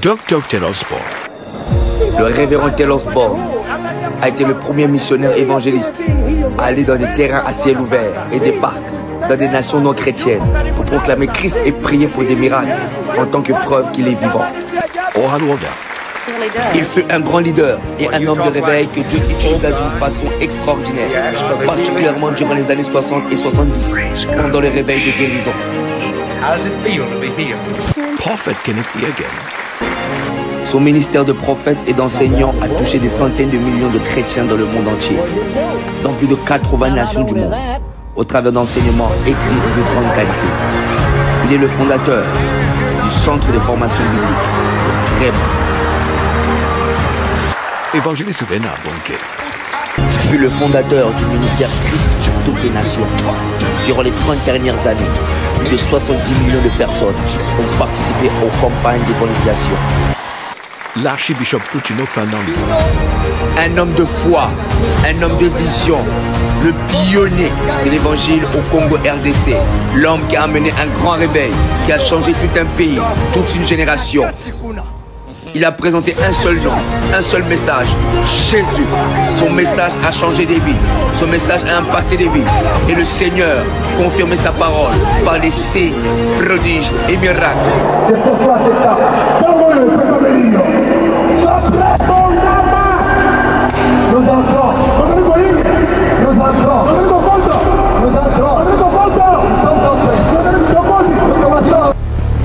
Dr. Ted Osborne. Le révérend Ted Osborne a été le premier missionnaire évangéliste à aller dans des terrains à ciel ouvert et des parcs dans des nations non chrétiennes pour proclamer Christ et prier pour des miracles en tant que preuve qu'il est vivant. Il fut un grand leader et un homme de réveil que Dieu utilisa d'une façon extraordinaire, particulièrement durant les années 60 et 70, pendant le réveil de guérison. Prophet can it be again? Son ministère de prophète et d'enseignant a touché des centaines de millions de chrétiens dans le monde entier, dans plus de 80 nations du monde, au travers d'enseignements écrits de grande qualité. Il est le fondateur du centre de formation biblique, REM. Évangéliste Vena Bonke. Il fut le fondateur du ministère Christ pour toutes les nations. Durant les 30 dernières années, plus de 70 millions de personnes ont participé aux campagnes d'évangélisation. L'archibishop Coutinho Fernando. Un homme de foi, un homme de vision, le pionnier de l'évangile au Congo RDC, l'homme qui a amené un grand réveil, qui a changé tout un pays, toute une génération. Il a présenté un seul nom, un seul message, Jésus. Son message a changé des vies, son message a impacté des vies. Et le Seigneur confirmait sa parole par des signes, prodiges et miracles.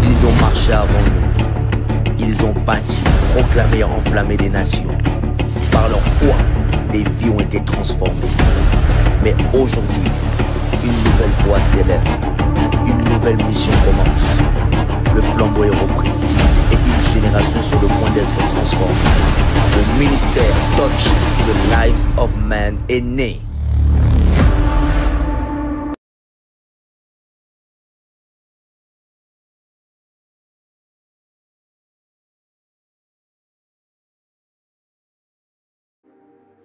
Ils ont marché avant nous. Ils ont bâti, proclamé et enflammé des nations. Par leur foi, des vies ont été transformées. Mais aujourd'hui, une nouvelle voix s'élève. Une nouvelle mission commence. Le flambeau est repris. Et une génération sur le point d'être transformée. Le ministère Touch the Lives of Man est né.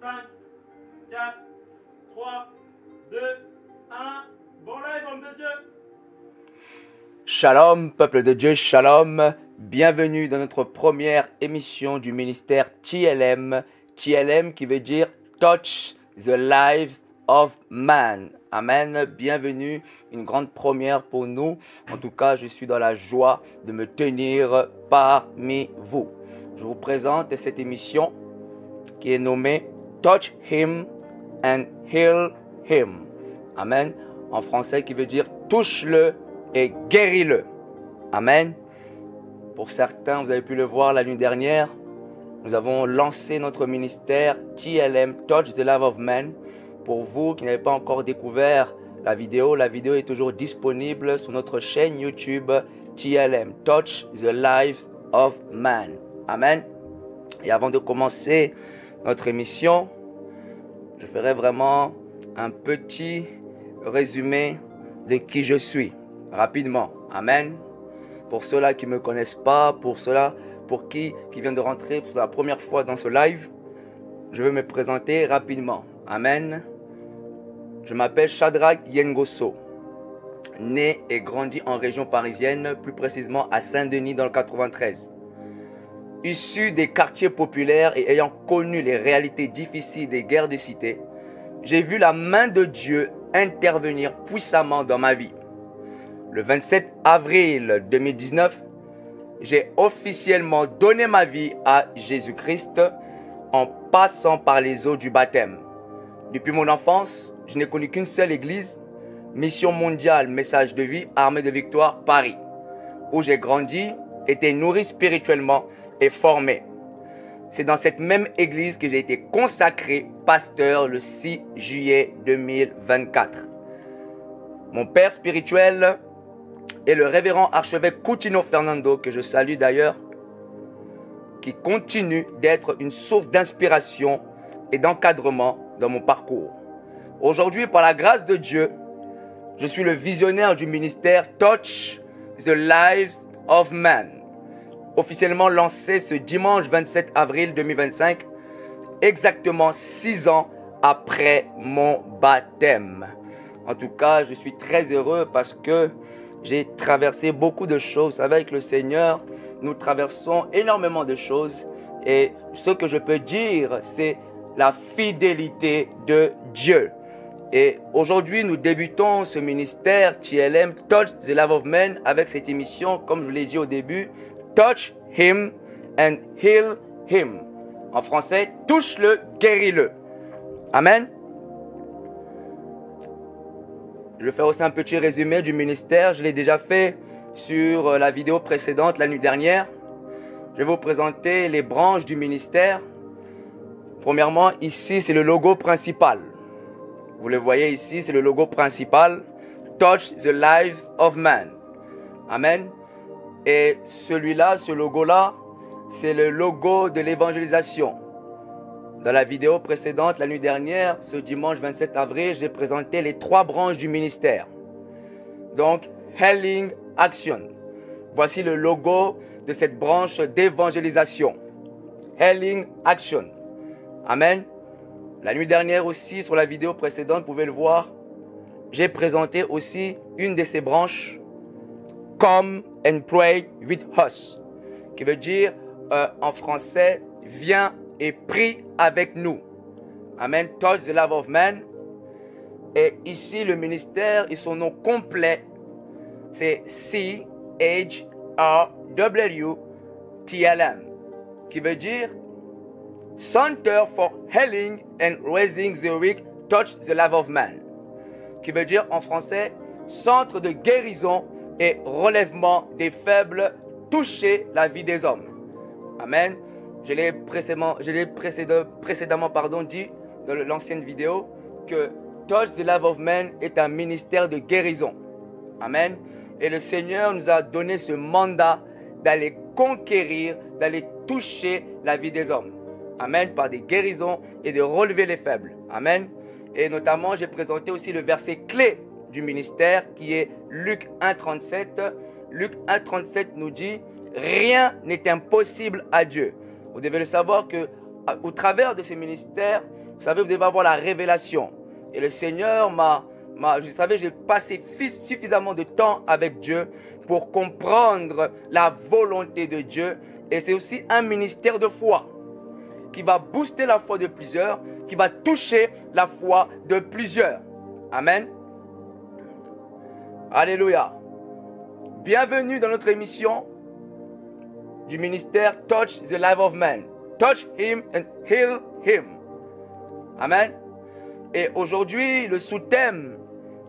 Cinq, 4, 3, 2, 1, bon live, homme de Dieu. Shalom, peuple de Dieu, shalom. Bienvenue dans notre première émission du ministère TLM. TLM qui veut dire Touch the Lives of Man. Amen. Bienvenue. Une grande première pour nous. En tout cas, je suis dans la joie de me tenir parmi vous. Je vous présente cette émission qui est nommée Touch Him and Heal Him. Amen. En français qui veut dire touche-le et guéris-le. Amen. Pour certains, vous avez pu le voir la nuit dernière, nous avons lancé notre ministère TLM, Touch the Life of Man. Pour vous qui n'avez pas encore découvert la vidéo est toujours disponible sur notre chaîne YouTube TLM, Touch the Life of Man. Amen. Et avant de commencer notre émission, je ferai vraiment un petit résumé de qui je suis, rapidement. Amen. Pour ceux-là qui ne me connaissent pas, pour ceux-là pour qui viennent de rentrer pour la première fois dans ce live, je vais me présenter rapidement. Amen. Je m'appelle Shadrach Yengoso, né et grandi en région parisienne, plus précisément à Saint-Denis dans le 93. Issu des quartiers populaires et ayant connu les réalités difficiles des guerres de cité, j'ai vu la main de Dieu intervenir puissamment dans ma vie. Le 27 avril 2019, j'ai officiellement donné ma vie à Jésus-Christ en passant par les eaux du baptême. Depuis mon enfance, je n'ai connu qu'une seule église, Mission mondiale, message de vie, armée de victoire, Paris, où j'ai grandi, été nourri spirituellement et formé. C'est dans cette même église que j'ai été consacré pasteur le 6 juillet 2024. Mon père spirituel est le révérend archevêque Coutinho Fernando, que je salue d'ailleurs, qui continue d'être une source d'inspiration et d'encadrement dans mon parcours. Aujourd'hui, par la grâce de Dieu, je suis le visionnaire du ministère Touch the Lives of Man, officiellement lancé ce dimanche 27 avril 2025, exactement 6 ans après mon baptême. En tout cas, je suis très heureux parce que j'ai traversé beaucoup de choses. Vous savez, avec le Seigneur, nous traversons énormément de choses. Et ce que je peux dire, c'est la fidélité de Dieu. Et aujourd'hui, nous débutons ce ministère TLM, Touch the Love of Man, avec cette émission, comme je vous l'ai dit au début, Touch Him and Heal Him. En français, touche-le, guéris-le. Amen. Je vais faire aussi un petit résumé du ministère. Je l'ai déjà fait sur la vidéo précédente, la nuit dernière. Je vais vous présenter les branches du ministère. Premièrement, ici, c'est le logo principal. Vous le voyez ici, c'est le logo principal. Touch the lives of man. Amen. Et celui-là, ce logo-là, c'est le logo de l'évangélisation. Dans la vidéo précédente, la nuit dernière, ce dimanche 27 avril, j'ai présenté les 3 branches du ministère. Donc, Healing Action. Voici le logo de cette branche d'évangélisation. Healing Action. Amen. La nuit dernière aussi, sur la vidéo précédente, vous pouvez le voir, j'ai présenté aussi une de ces branches, Come and Pray with Us, qui veut dire en français, viens et prie avec nous. Amen. Touch the Love of Man. Et ici, le ministère et son nom complet, c'est CHRWTLM, qui veut dire Center for Healing and Raising the Weak, Touch the Love of Man, qui veut dire en français Centre de guérison et relèvement des faibles, toucher la vie des hommes. Amen. Je l'ai précédemment dit dans l'ancienne vidéo que Touch the Love of Man est un ministère de guérison. Amen. Et le Seigneur nous a donné ce mandat d'aller conquérir, d'aller toucher la vie des hommes. Amen. Par des guérisons et de relever les faibles. Amen. Et notamment, j'ai présenté aussi le verset clé du ministère qui est Luc 1,37. Luc 1,37 nous dit « Rien n'est impossible à Dieu ». Vous devez le savoir qu'au travers de ce ministère, vous savez, vous devez avoir la révélation. Et le Seigneur vous savez, j'ai passé suffisamment de temps avec Dieu pour comprendre la volonté de Dieu. Et c'est aussi un ministère de foi qui va booster la foi de plusieurs, qui va toucher la foi de plusieurs. Amen. Alléluia. Bienvenue dans notre émission du ministère Touch the Life of Man. Touch him and heal him. Amen. Et aujourd'hui, le sous-thème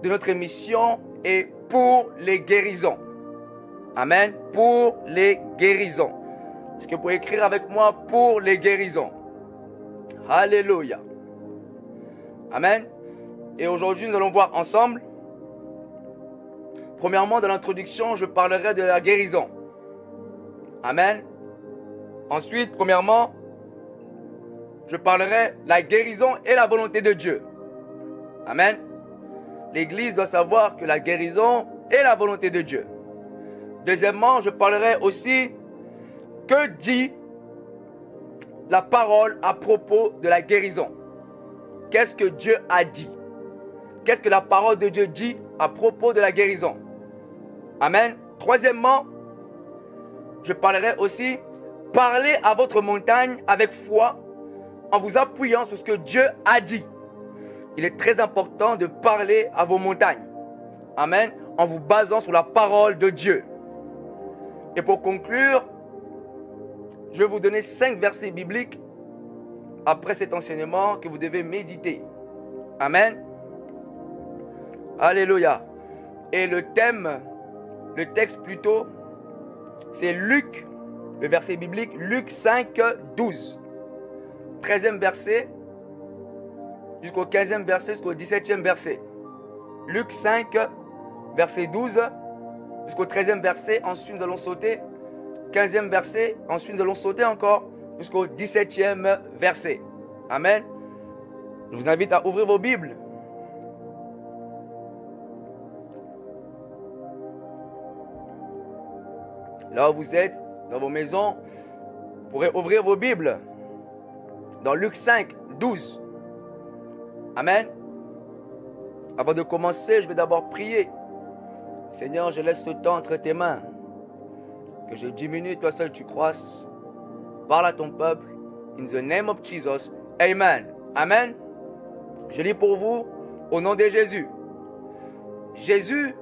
de notre émission est pour les guérisons. Amen. Pour les guérisons. Est-ce que vous pouvez écrire avec moi pour les guérisons? Alléluia. Amen. Et aujourd'hui, nous allons voir ensemble. Premièrement, dans l'introduction, je parlerai de la guérison. Amen. Ensuite, premièrement, je parlerai de la guérison et la volonté de Dieu. Amen. L'Église doit savoir que la guérison est la volonté de Dieu. Deuxièmement, je parlerai aussi que dit la parole à propos de la guérison. Qu'est-ce que Dieu a dit? Qu'est-ce que la parole de Dieu dit à propos de la guérison? Amen. Troisièmement, je parlerai aussi, parlez à votre montagne avec foi en vous appuyant sur ce que Dieu a dit. Il est très important de parler à vos montagnes. Amen. En vous basant sur la parole de Dieu. Et pour conclure, je vais vous donner 5 versets bibliques après cet enseignement que vous devez méditer. Amen. Alléluia. Et le texte plutôt, c'est Luc, le verset biblique, Luc 5, 12. 13e verset jusqu'au 15e verset, jusqu'au 17e verset. Luc 5, verset 12 jusqu'au 13e verset. Ensuite, nous allons sauter. 15e verset. Ensuite, nous allons sauter encore jusqu'au 17e verset. Amen. Je vous invite à ouvrir vos Bibles. Là où vous êtes, dans vos maisons, vous pourrez ouvrir vos Bibles. Dans Luc 5, 12. Amen. Avant de commencer, je vais d'abord prier. Seigneur, je laisse ce temps entre tes mains. Que je diminue, toi seul tu croisses. Parle à ton peuple. In the name of Jesus. Amen. Amen. Je lis pour vous au nom de Jésus. Jésus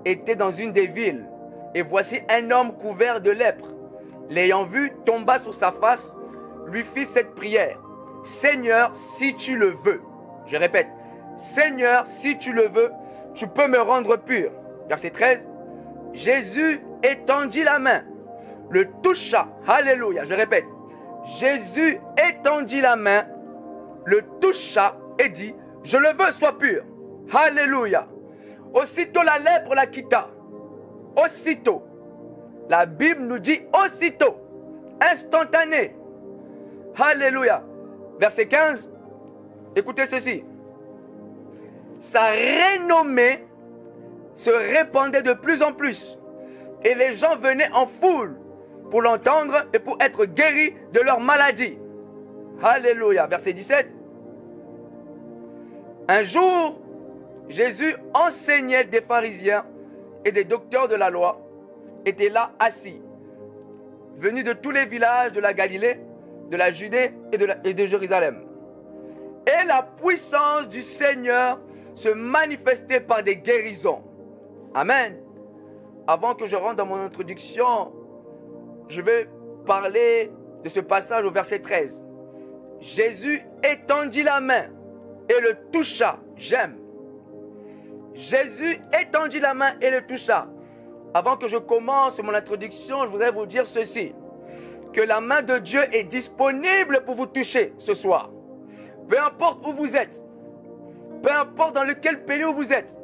était dans une des villes. Et voici un homme couvert de lèpre. L'ayant vu, tomba sur sa face, lui fit cette prière. Seigneur, si tu le veux. Je répète. Seigneur, si tu le veux, tu peux me rendre pur. Verset 13. Jésus étendit la main, le toucha. Alléluia. Je répète. Jésus étendit la main, le toucha et dit, je le veux, sois pur. Alléluia. Aussitôt la lèpre la quitta. Aussitôt. La Bible nous dit aussitôt. Instantané. Alléluia. Verset 15. Écoutez ceci. Sa renommée se répandait de plus en plus. Et les gens venaient en foule pour l'entendre et pour être guéris de leur maladie. Alléluia. Verset 17. Un jour, Jésus enseignait des pharisiens et des docteurs de la loi étaient là assis, venus de tous les villages de la Galilée, de la Judée et de Jérusalem. Et la puissance du Seigneur se manifestait par des guérisons. Amen. Avant que je rentre dans mon introduction, je vais parler de ce passage au verset 13. Jésus étendit la main et le toucha. J'aime. Jésus étendit la main et le toucha. Avant que je commence mon introduction, je voudrais vous dire ceci. Que la main de Dieu est disponible pour vous toucher ce soir. Peu importe où vous êtes. Peu importe dans lequel pays où vous êtes.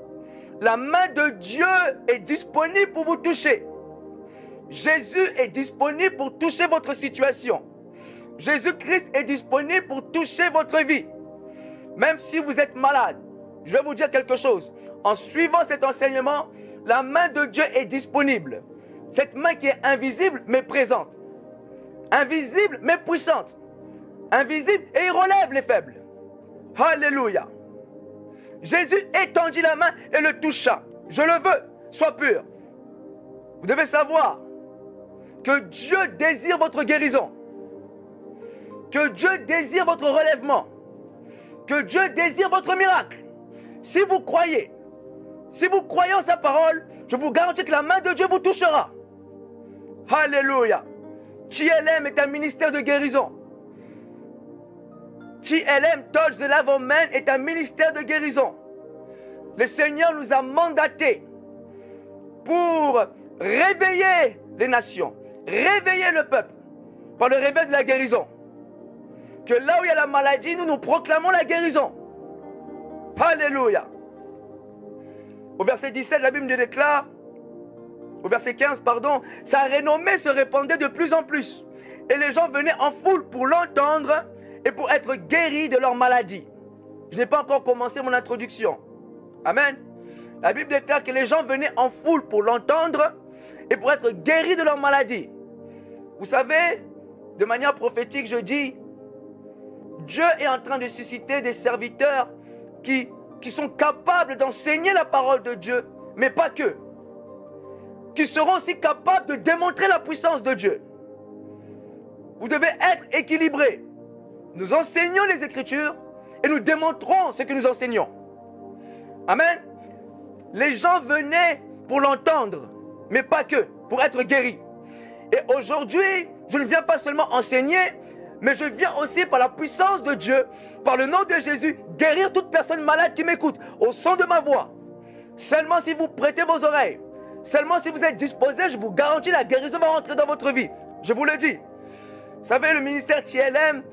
La main de Dieu est disponible pour vous toucher. Jésus est disponible pour toucher votre situation. Jésus-Christ est disponible pour toucher votre vie. Même si vous êtes malade, je vais vous dire quelque chose. En suivant cet enseignement, la main de Dieu est disponible. Cette main qui est invisible mais présente. Invisible mais puissante. Invisible et il relève les faibles. Alléluia. Jésus étendit la main et le toucha. Je le veux, sois pur. Vous devez savoir que Dieu désire votre guérison. Que Dieu désire votre relèvement. Que Dieu désire votre miracle. Si vous croyez en sa parole, je vous garantis que la main de Dieu vous touchera. Alléluia. TLM est un ministère de guérison. TLM, Touch the Life of Man, est un ministère de guérison. Le Seigneur nous a mandatés pour réveiller les nations, réveiller le peuple par le réveil de la guérison. Que là où il y a la maladie, nous proclamons la guérison. Alléluia. Au verset 17, la Bible nous déclare, au verset 15, pardon, sa renommée se répandait de plus en plus. Et les gens venaient en foule pour l'entendre et pour être guéris de leur maladie. Je n'ai pas encore commencé mon introduction. Amen. La Bible déclare que les gens venaient en foule pour l'entendre et pour être guéris de leur maladie. Vous savez, de manière prophétique, je dis, Dieu est en train de susciter des serviteurs qui sont capables d'enseigner la parole de Dieu, mais pas que. Qui seront aussi capables de démontrer la puissance de Dieu. Vous devez être équilibrés. Nous enseignons les Écritures et nous démontrons ce que nous enseignons. Amen. Les gens venaient pour l'entendre, mais pas que, pour être guéris. Et aujourd'hui, je ne viens pas seulement enseigner, mais je viens aussi par la puissance de Dieu, par le nom de Jésus, guérir toute personne malade qui m'écoute au son de ma voix. Seulement si vous prêtez vos oreilles, seulement si vous êtes disposés, je vous garantis la guérison va rentrer dans votre vie. Je vous le dis. Vous savez, le ministère TLM,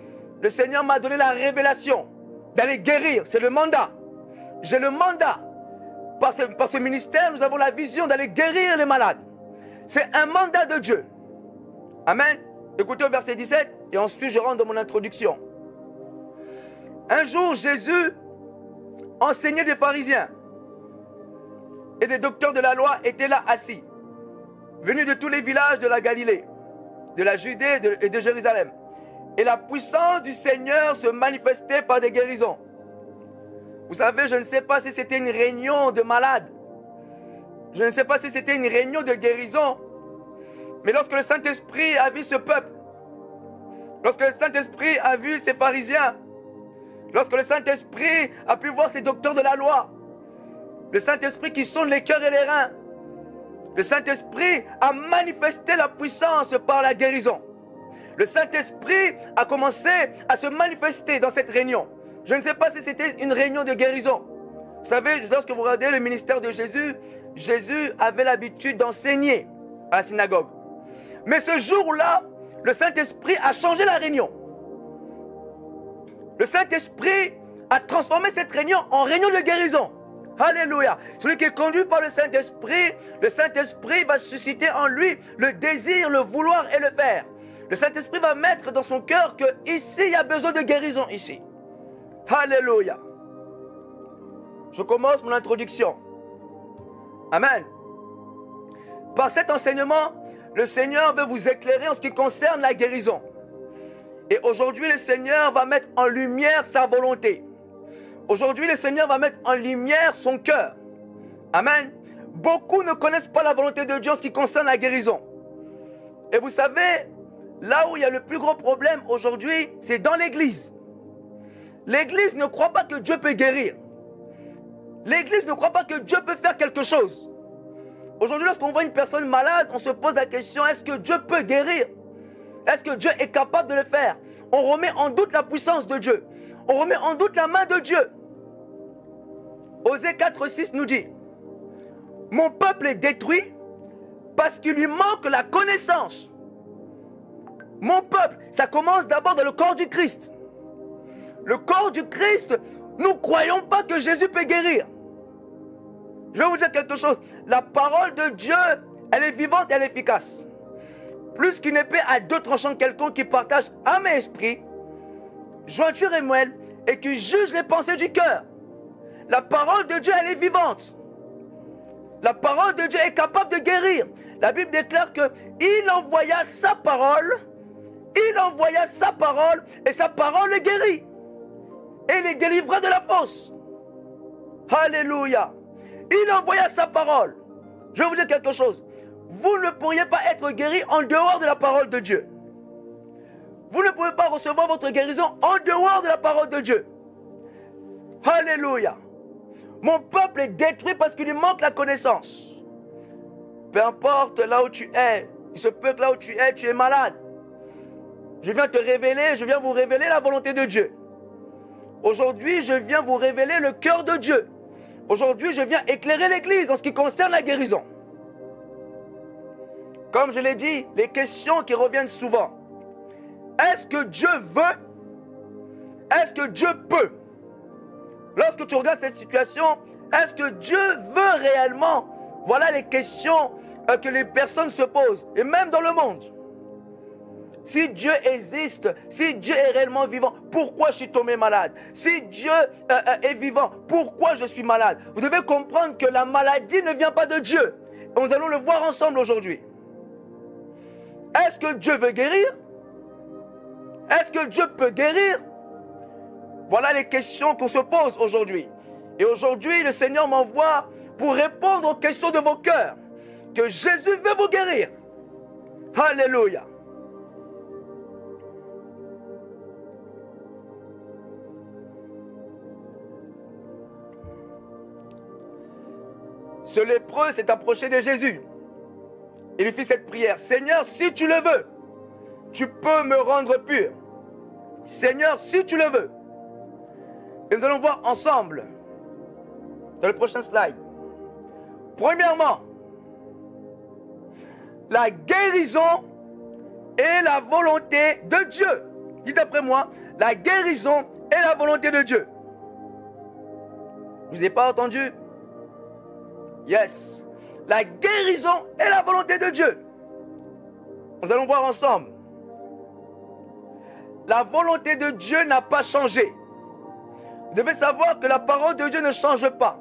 le Seigneur m'a donné la révélation d'aller guérir. C'est le mandat. J'ai le mandat. Par ce ministère, nous avons la vision d'aller guérir les malades. C'est un mandat de Dieu. Amen. Écoutez au verset 17 et ensuite je rentre dans mon introduction. Un jour, Jésus enseignait des pharisiens et des docteurs de la loi étaient là assis, venus de tous les villages de la Galilée, de la Judée et de Jérusalem. Et la puissance du Seigneur se manifestait par des guérisons. Vous savez, je ne sais pas si c'était une réunion de malades. Je ne sais pas si c'était une réunion de guérison. Mais lorsque le Saint-Esprit a vu ce peuple, lorsque le Saint-Esprit a vu ces pharisiens, lorsque le Saint-Esprit a pu voir ces docteurs de la loi, le Saint-Esprit qui sonde les cœurs et les reins, le Saint-Esprit a manifesté la puissance par la guérison. Le Saint-Esprit a commencé à se manifester dans cette réunion. Je ne sais pas si c'était une réunion de guérison. Vous savez, lorsque vous regardez le ministère de Jésus, Jésus avait l'habitude d'enseigner à la synagogue. Mais ce jour-là, le Saint-Esprit a changé la réunion. Le Saint-Esprit a transformé cette réunion en réunion de guérison. Alléluia. Celui qui est conduit par le Saint-Esprit va susciter en lui le désir, le vouloir et le faire. Le Saint-Esprit va mettre dans son cœur que ici, il y a besoin de guérison ici. Alléluia. Je commence mon introduction. Amen. Par cet enseignement, le Seigneur veut vous éclairer en ce qui concerne la guérison. Et aujourd'hui, le Seigneur va mettre en lumière sa volonté. Aujourd'hui, le Seigneur va mettre en lumière son cœur. Amen. Beaucoup ne connaissent pas la volonté de Dieu en ce qui concerne la guérison. Et vous savez, là où il y a le plus gros problème aujourd'hui, c'est dans l'église. L'église ne croit pas que Dieu peut guérir. L'église ne croit pas que Dieu peut faire quelque chose. Aujourd'hui, lorsqu'on voit une personne malade, on se pose la question, est-ce que Dieu peut guérir? Est-ce que Dieu est capable de le faire? On remet en doute la puissance de Dieu. On remet en doute la main de Dieu. Osée 4,6 nous dit, mon peuple est détruit parce qu'il lui manque la connaissance. Mon peuple, ça commence d'abord dans le corps du Christ. Le corps du Christ, nous ne croyons pas que Jésus peut guérir. Je vais vous dire quelque chose. La parole de Dieu, elle est vivante et elle est efficace. Plus qu'une épée à deux tranchants quelconque qui partage âme et esprit, jointure et moelle, et qui juge les pensées du cœur. La parole de Dieu, elle est vivante. La parole de Dieu est capable de guérir. La Bible déclare qu'il envoya sa parole, et sa parole le guérit. Et les délivra de la fosse. Alléluia. Il envoya sa parole. Je vais vous dire quelque chose. Vous ne pourriez pas être guéri en dehors de la parole de Dieu. Vous ne pouvez pas recevoir votre guérison en dehors de la parole de Dieu. Alléluia. Mon peuple est détruit parce qu'il lui manque la connaissance. Peu importe là où tu es, il se peut que là où tu es malade. Je viens te révéler, je viens vous révéler la volonté de Dieu. Aujourd'hui, je viens vous révéler le cœur de Dieu. Aujourd'hui, je viens éclairer l'Église en ce qui concerne la guérison. Comme je l'ai dit, les questions qui reviennent souvent. Est-ce que Dieu veut? Est-ce que Dieu peut? Lorsque tu regardes cette situation, est-ce que Dieu veut réellement? Voilà les questions que les personnes se posent, et même dans le monde. Si Dieu existe, si Dieu est réellement vivant, pourquoi je suis tombé malade? Si Dieu est vivant, pourquoi je suis malade? Vous devez comprendre que la maladie ne vient pas de Dieu. Et nous allons le voir ensemble aujourd'hui. Est-ce que Dieu veut guérir? Est-ce que Dieu peut guérir? Voilà les questions qu'on se pose aujourd'hui. Et aujourd'hui, le Seigneur m'envoie pour répondre aux questions de vos cœurs. Que Jésus veut vous guérir. Alléluia. Ce lépreux s'est approché de Jésus. Il lui fit cette prière. Seigneur, si tu le veux, tu peux me rendre pur. Seigneur, si tu le veux. Et nous allons voir ensemble, dans le prochain slide. Premièrement, la guérison est la volonté de Dieu. Dites après moi, la guérison est la volonté de Dieu. Je ne vous ai pas entendu? Yes. La guérison est la volonté de Dieu. Nous allons voir ensemble. La volonté de Dieu n'a pas changé. Vous devez savoir que la parole de Dieu ne change pas.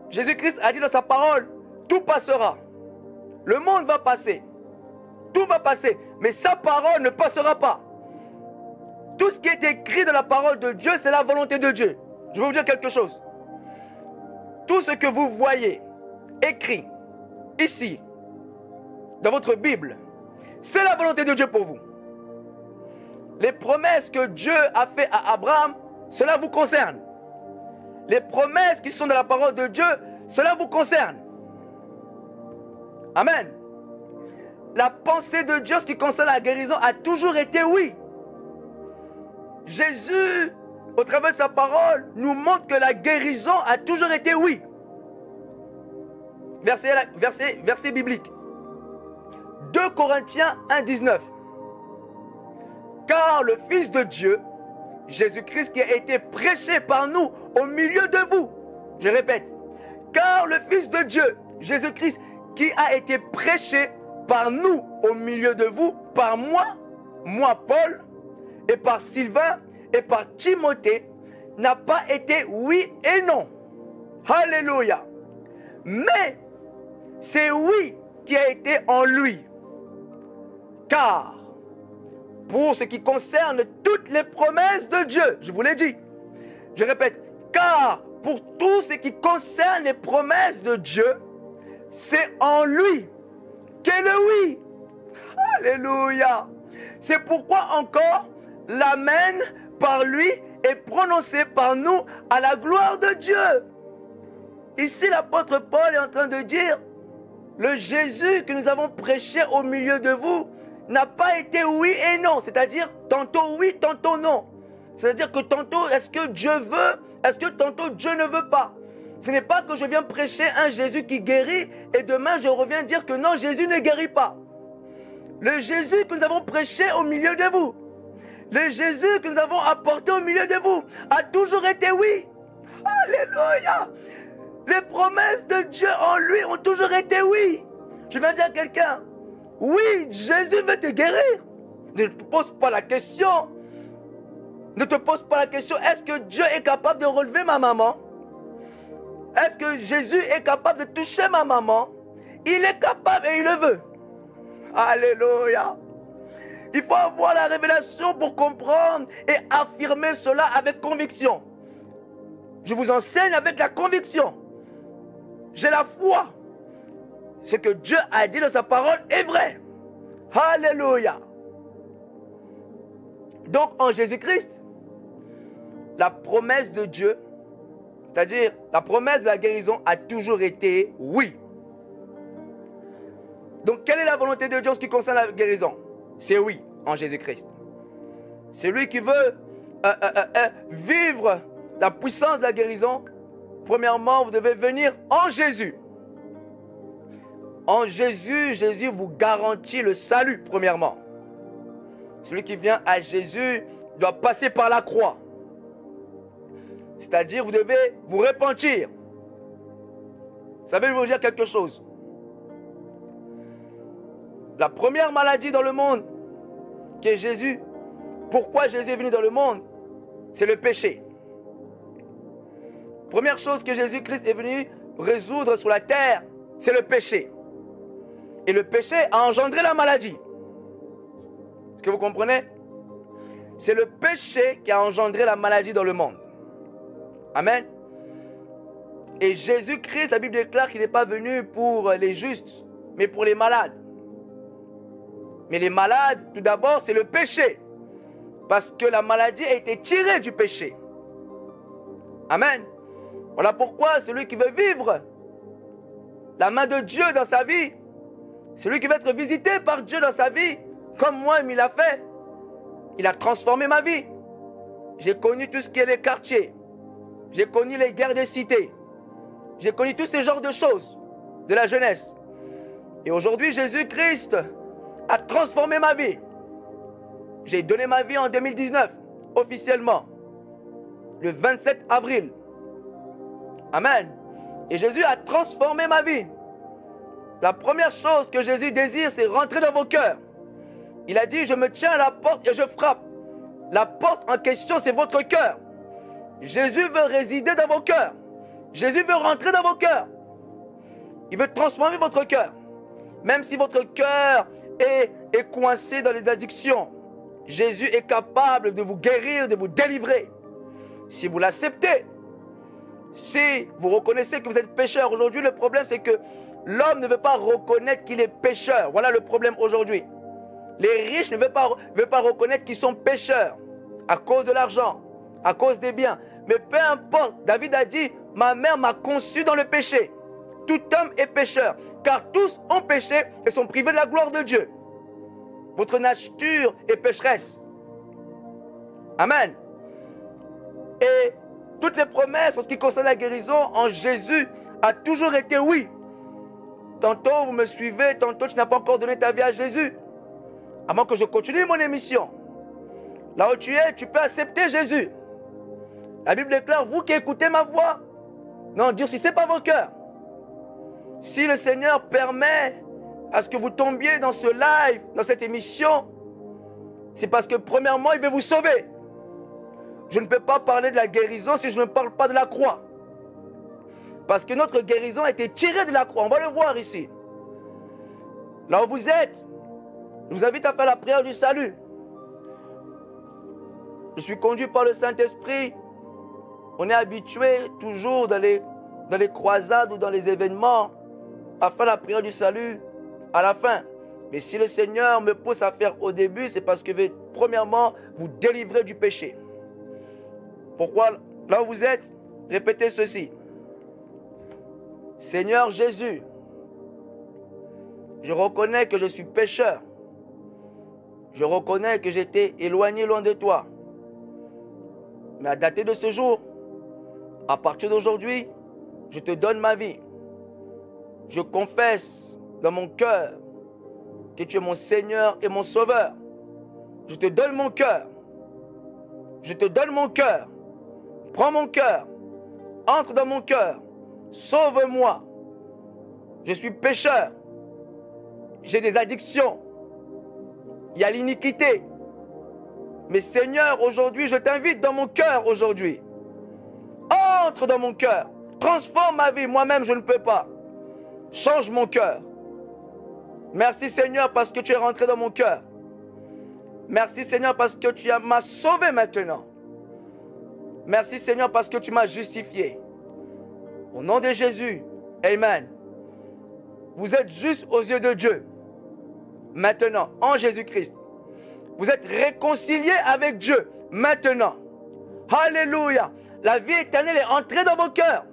Jésus-Christ a dit dans sa parole, tout passera. Le monde va passer. Tout va passer. Mais sa parole ne passera pas. Tout ce qui est écrit dans la parole de Dieu, c'est la volonté de Dieu. Je vais vous dire quelque chose. Tout ce que vous voyez écrit ici, dans votre Bible, C'est la volonté de Dieu pour vous. Les promesses que Dieu a faites à Abraham, cela vous concerne. Les promesses qui sont dans la parole de Dieu, cela vous concerne. Amen. La pensée de Dieu, ce qui concerne la guérison, a toujours été oui. Jésus, au travers de sa parole, nous montre que la guérison a toujours été oui. Verset biblique. 2 Corinthiens 1, 19. Car le Fils de Dieu, Jésus-Christ, qui a été prêché par nous au milieu de vous. Je répète. Car le Fils de Dieu, Jésus-Christ, qui a été prêché par nous au milieu de vous, par moi Paul, et par Sylvain, et par Timothée, n'a pas été oui et non. Alléluia. Mais c'est oui qui a été en lui. Car, pour ce qui concerne toutes les promesses de Dieu, je vous l'ai dit, je répète, car pour tout ce qui concerne les promesses de Dieu, c'est en lui qu'est le oui. Alléluia. C'est pourquoi encore l'amen par lui est prononcé par nous à la gloire de Dieu. Ici, l'apôtre Paul est en train de dire, le Jésus que nous avons prêché au milieu de vous n'a pas été oui et non, c'est-à-dire tantôt oui, tantôt non. C'est-à-dire que tantôt est-ce que Dieu veut, est-ce que tantôt Dieu ne veut pas. Ce n'est pas que je viens prêcher un Jésus qui guérit et demain je reviens dire que non, Jésus ne guérit pas. Le Jésus que nous avons prêché au milieu de vous, le Jésus que nous avons apporté au milieu de vous a toujours été oui. Alléluia. Les promesses de Dieu en lui ont toujours été oui. Je viens dire à quelqu'un, oui, Jésus veut te guérir. Ne te pose pas la question. Ne te pose pas la question, est-ce que Dieu est capable de relever ma maman? Est-ce que Jésus est capable de toucher ma maman? Il est capable et il le veut. Alléluia. Il faut avoir la révélation pour comprendre et affirmer cela avec conviction. Je vous enseigne avec la conviction. J'ai la foi. Ce que Dieu a dit dans sa parole est vrai. Alléluia. Donc en Jésus-Christ, la promesse de Dieu, c'est-à-dire la promesse de la guérison a toujours été oui. Donc quelle est la volonté de Dieu en ce qui concerne la guérison? C'est oui en Jésus-Christ. Celui qui veut vivre la puissance de la guérison, premièrement, vous devez venir en Jésus. En Jésus, Jésus vous garantit le salut, premièrement. Celui qui vient à Jésus doit passer par la croix. C'est-à-dire, vous devez vous repentir. Vous savez, je vais vous dire quelque chose. La première maladie dans le monde, qui est Jésus, pourquoi Jésus est venu dans le monde, c'est le péché. Première chose que Jésus-Christ est venu résoudre sur la terre, c'est le péché. Et le péché a engendré la maladie. Est-ce que vous comprenez? C'est le péché qui a engendré la maladie dans le monde. Amen. Et Jésus-Christ, la Bible déclare qu'il n'est pas venu pour les justes, mais pour les malades. Mais les malades, tout d'abord, c'est le péché. Parce que la maladie a été tirée du péché. Amen. Voilà pourquoi celui qui veut vivre la main de Dieu dans sa vie, celui qui veut être visité par Dieu dans sa vie, comme moi, il l'a fait. Il a transformé ma vie. J'ai connu tout ce qui est les quartiers. J'ai connu les guerres des cités. J'ai connu tous ces genres de choses de la jeunesse. Et aujourd'hui, Jésus-Christ a transformé ma vie. J'ai donné ma vie en 2019, officiellement, le 27 avril. Amen. Et Jésus a transformé ma vie. La première chose que Jésus désire, c'est rentrer dans vos cœurs. Il a dit, je me tiens à la porte et je frappe. La porte en question, c'est votre cœur. Jésus veut résider dans vos cœurs. Jésus veut rentrer dans vos cœurs. Il veut transformer votre cœur. Même si votre cœur est coincé dans les addictions, Jésus est capable de vous guérir, de vous délivrer. Si vous l'acceptez, si vous reconnaissez que vous êtes pécheur. Aujourd'hui, le problème, c'est que l'homme ne veut pas reconnaître qu'il est pécheur. Voilà le problème aujourd'hui. Les riches ne veulent pas reconnaître qu'ils sont pécheurs à cause de l'argent, à cause des biens. Mais peu importe, David a dit, ma mère m'a conçu dans le péché. Tout homme est pécheur, car tous ont péché et sont privés de la gloire de Dieu. Votre nature est pécheresse. Amen. Et toutes les promesses en ce qui concerne la guérison en Jésus a toujours été oui. Tantôt vous me suivez, tantôt tu n'as pas encore donné ta vie à Jésus. Avant que je continue mon émission. Là où tu es, tu peux accepter Jésus. La Bible déclare, vous qui écoutez ma voix, n'endurcissez pas vos cœurs. Si le Seigneur permet à ce que vous tombiez dans ce live, dans cette émission, c'est parce que premièrement, il veut vous sauver. Je ne peux pas parler de la guérison si je ne parle pas de la croix. Parce que notre guérison a été tirée de la croix. On va le voir ici. Là où vous êtes, je vous invite à faire la prière du salut. Je suis conduit par le Saint-Esprit. On est habitué toujours dans les croisades ou dans les événements à faire la prière du salut à la fin. Mais si le Seigneur me pousse à faire au début, c'est parce que premièrement, vous délivrer du péché. Pourquoi, là où vous êtes, répétez ceci. Seigneur Jésus, je reconnais que je suis pécheur. Je reconnais que j'étais éloigné loin de toi. Mais à dater de ce jour, à partir d'aujourd'hui, je te donne ma vie. Je confesse dans mon cœur que tu es mon Seigneur et mon Sauveur. Je te donne mon cœur. Je te donne mon cœur. Prends mon cœur. Entre dans mon cœur. Sauve-moi. Je suis pécheur. J'ai des addictions. Il y a l'iniquité. Mais Seigneur, aujourd'hui, je t'invite dans mon cœur aujourd'hui. Entre dans mon cœur. Transforme ma vie. Moi-même, je ne peux pas. Change mon cœur. Merci Seigneur parce que tu es rentré dans mon cœur. Merci Seigneur parce que tu m'as sauvé maintenant. Merci Seigneur parce que tu m'as justifié. Au nom de Jésus, Amen. Vous êtes juste aux yeux de Dieu. Maintenant, en Jésus-Christ. Vous êtes réconciliés avec Dieu. Maintenant. Alléluia. La vie éternelle est entrée dans vos cœurs.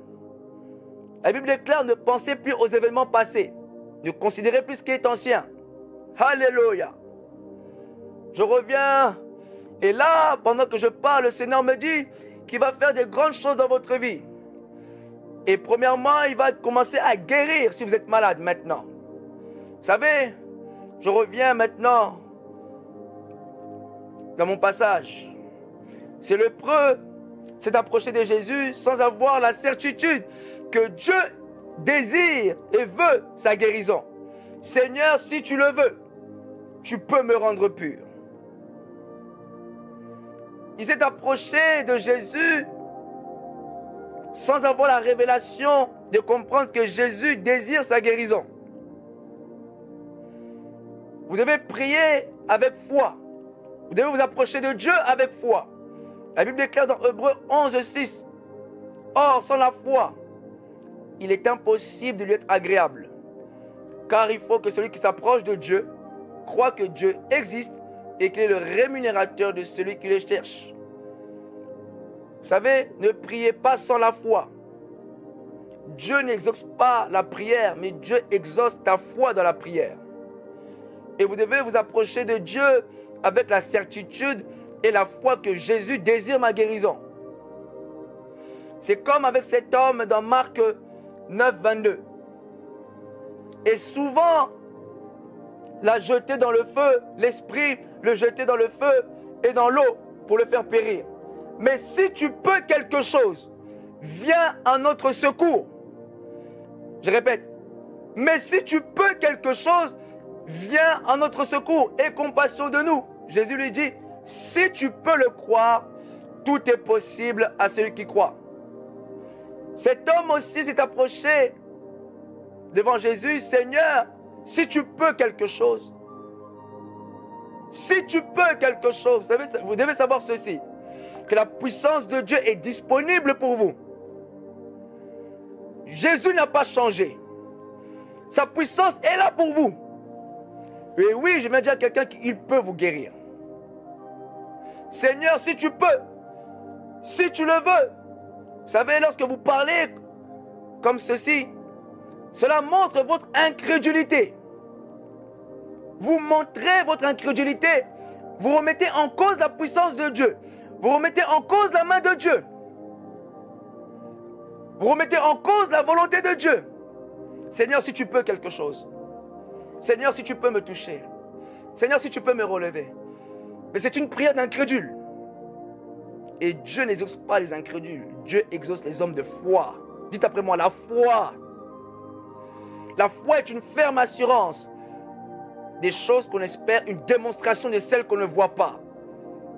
La Bible déclare, ne pensez plus aux événements passés. Ne considérez plus ce qui est ancien. Alléluia. Je reviens. Et là, pendant que je parle, le Seigneur me dit qu'il va faire des grandes choses dans votre vie. Et premièrement, il va commencer à guérir si vous êtes malade maintenant. Vous savez, je reviens maintenant dans mon passage. C'est lépreux s'est approché de Jésus sans avoir la certitude que Dieu désire et veut sa guérison. Seigneur, si tu le veux, tu peux me rendre pur. Il s'est approché de Jésus sans avoir la révélation de comprendre que Jésus désire sa guérison. Vous devez prier avec foi. Vous devez vous approcher de Dieu avec foi. La Bible déclare dans Hébreux 11:6. Or, sans la foi, il est impossible de lui être agréable. Car il faut que celui qui s'approche de Dieu croit que Dieu existe et qu'il est le rémunérateur de celui qui le cherche. Vous savez, ne priez pas sans la foi. Dieu n'exauce pas la prière, mais Dieu exauce ta foi dans la prière. Et vous devez vous approcher de Dieu avec la certitude et la foi que Jésus désire ma guérison. C'est comme avec cet homme dans Marc 9:22. Et souvent, l'a jeté dans le feu, l'esprit le jeter dans le feu et dans l'eau pour le faire périr. Mais si tu peux quelque chose, viens à notre secours. Je répète, mais si tu peux quelque chose, viens à notre secours. Aie compassion de nous. Jésus lui dit, si tu peux le croire, tout est possible à celui qui croit. Cet homme aussi s'est approché devant Jésus. Seigneur, si tu peux quelque chose, si tu peux quelque chose, vous devez savoir ceci, que la puissance de Dieu est disponible pour vous. Jésus n'a pas changé. Sa puissance est là pour vous. Et oui, je viens dire à quelqu'un qu'il peut vous guérir. Seigneur, si tu peux, si tu le veux. Vous savez, lorsque vous parlez comme ceci, cela montre votre incrédulité. Vous montrez votre incrédulité. Vous remettez en cause la puissance de Dieu. Vous remettez en cause la main de Dieu. Vous remettez en cause la volonté de Dieu. Seigneur, si tu peux quelque chose. Seigneur, si tu peux me toucher. Seigneur, si tu peux me relever. Mais c'est une prière d'incrédule. Et Dieu n'exauce pas les incrédules. Dieu exauce les hommes de foi. Dites après moi, la foi. La foi est une ferme assurance des choses qu'on espère, une démonstration de celles qu'on ne voit pas.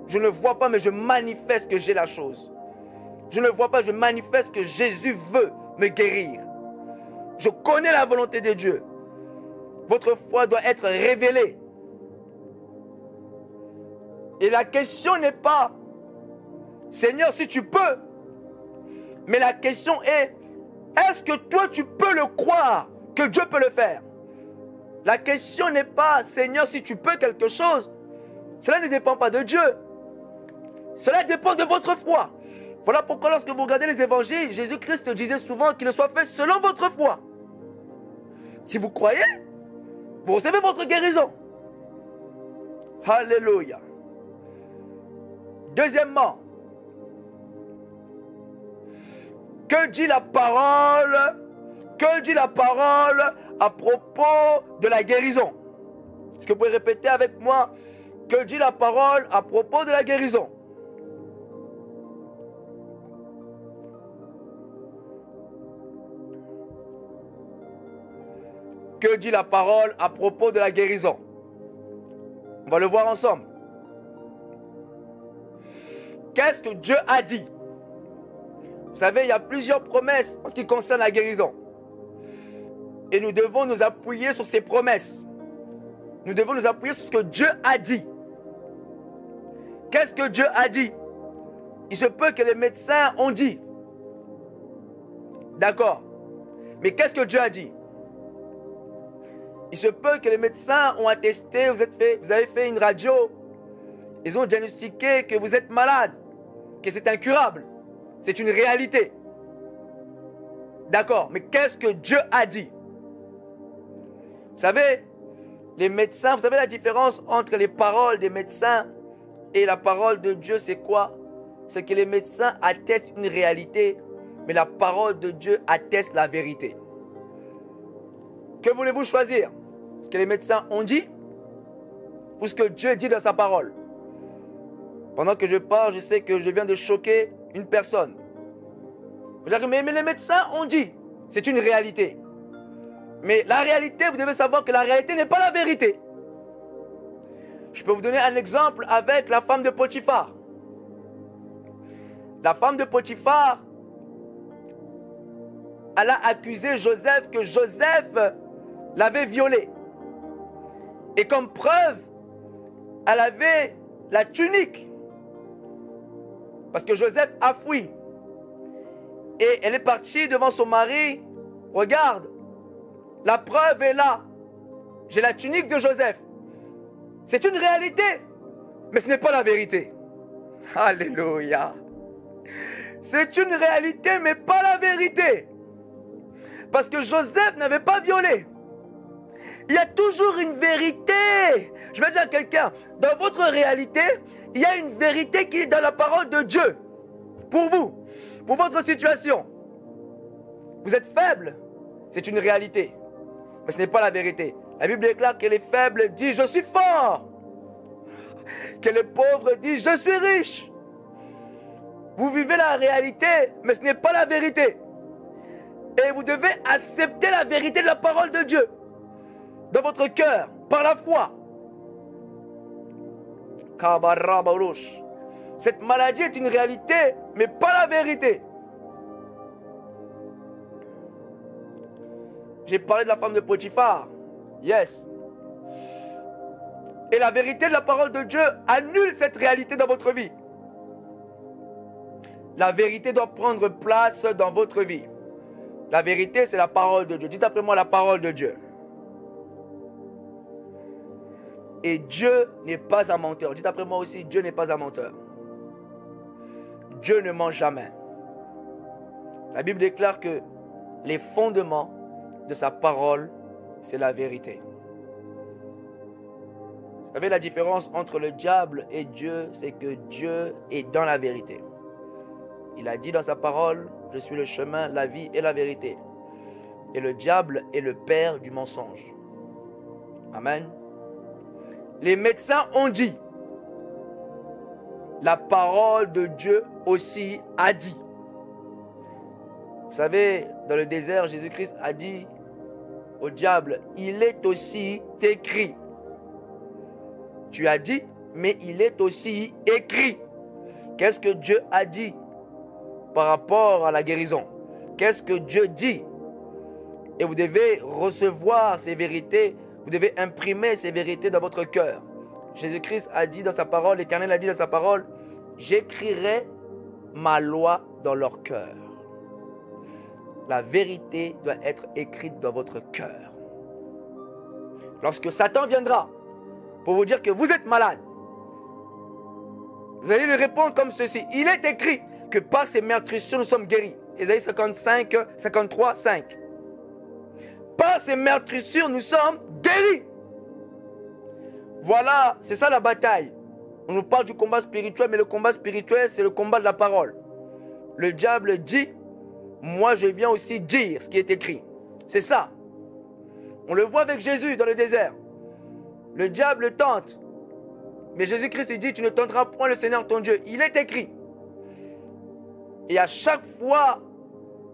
Je ne vois pas, mais je manifeste que j'ai la chose. Je ne vois pas, je manifeste que Jésus veut me guérir. Je connais la volonté de Dieu. Votre foi doit être révélée. Et la question n'est pas, Seigneur, si tu peux. Mais la question est, est-ce que toi tu peux le croire que Dieu peut le faire? La question n'est pas, Seigneur, si tu peux quelque chose. Cela ne dépend pas de Dieu. Cela dépend de votre foi. Voilà pourquoi lorsque vous regardez les évangiles, Jésus-Christ disait souvent qu'il soit fait selon votre foi. Si vous croyez, vous recevez votre guérison. Alléluia. Deuxièmement, que dit la parole? Que dit la parole à propos de la guérison? Est-ce que vous pouvez répéter avec moi? Que dit la parole à propos de la guérison? Que dit la parole à propos de la guérison? On va le voir ensemble. Qu'est-ce que Dieu a dit? Vous savez, il y a plusieurs promesses en ce qui concerne la guérison. Et nous devons nous appuyer sur ces promesses. Nous devons nous appuyer sur ce que Dieu a dit. Qu'est-ce que Dieu a dit? Il se peut que les médecins ont dit. D'accord. Mais qu'est-ce que Dieu a dit? Il se peut que les médecins ont attesté, vous avez fait une radio. Ils ont diagnostiqué que vous êtes malade, que c'est incurable. C'est une réalité. D'accord, mais qu'est-ce que Dieu a dit? Vous savez, les médecins, vous savez la différence entre les paroles des médecins et la parole de Dieu, c'est quoi? C'est que les médecins attestent une réalité, mais la parole de Dieu atteste la vérité. Que voulez-vous choisir? Ce que les médecins ont dit ou ce que Dieu dit dans sa parole? Pendant que je parle, je sais que je viens de choquer une personne. Mais les médecins ont dit, c'est une réalité. Mais la réalité, vous devez savoir que la réalité n'est pas la vérité. Je peux vous donner un exemple avec la femme de Potiphar. La femme de Potiphar, elle a accusé Joseph que Joseph l'avait violée. Et comme preuve, elle avait la tunique. Parce que Joseph a fui. Et elle est partie devant son mari. Regarde, la preuve est là. J'ai la tunique de Joseph. C'est une réalité, mais ce n'est pas la vérité. Alléluia. C'est une réalité, mais pas la vérité. Parce que Joseph n'avait pas violé. Il y a toujours une vérité. Je vais dire à quelqu'un, dans votre réalité, il y a une vérité qui est dans la parole de Dieu. Pour vous, pour votre situation. Vous êtes faible, c'est une réalité. Mais ce n'est pas la vérité. La Bible déclare que les faibles disent « Je suis fort ». Que les pauvres disent « Je suis riche ». Vous vivez la réalité, mais ce n'est pas la vérité. Et vous devez accepter la vérité de la parole de Dieu. Dans votre cœur, par la foi. Cette maladie est une réalité, mais pas la vérité. J'ai parlé de la femme de Potiphar. Yes. Et la vérité de la parole de Dieu annule cette réalité dans votre vie. La vérité doit prendre place dans votre vie. La vérité, c'est la parole de Dieu. Dites après moi la parole de Dieu. Et Dieu n'est pas un menteur. Dites après moi aussi, Dieu n'est pas un menteur. Dieu ne ment jamais. La Bible déclare que les fondements de sa parole, c'est la vérité. Vous savez, la différence entre le diable et Dieu, c'est que Dieu est dans la vérité. Il a dit dans sa parole, je suis le chemin, la vie et la vérité. Et le diable est le père du mensonge. Amen. Les médecins ont dit, la parole de Dieu aussi a dit. Vous savez, dans le désert, Jésus-Christ a dit au diable, il est aussi écrit. Tu as dit, mais il est aussi écrit. Qu'est-ce que Dieu a dit par rapport à la guérison? Qu'est-ce que Dieu dit? Et vous devez recevoir ces vérités, vous devez imprimer ces vérités dans votre cœur. Jésus-Christ a dit dans sa parole, l'Éternel a dit dans sa parole, j'écrirai ma loi dans leur cœur. La vérité doit être écrite dans votre cœur. Lorsque Satan viendra pour vous dire que vous êtes malade, vous allez lui répondre comme ceci. Il est écrit que par ces meurtrissures nous sommes guéris. Ésaïe 55, 53, 5. Par ces meurtrissures nous sommes guéris. Voilà, c'est ça la bataille. On nous parle du combat spirituel, mais le combat spirituel, c'est le combat de la parole. Le diable dit, moi je viens aussi dire ce qui est écrit. C'est ça. On le voit avec Jésus dans le désert. Le diable tente. Mais Jésus-Christ dit, tu ne tenteras point le Seigneur ton Dieu. Il est écrit. Et à chaque fois,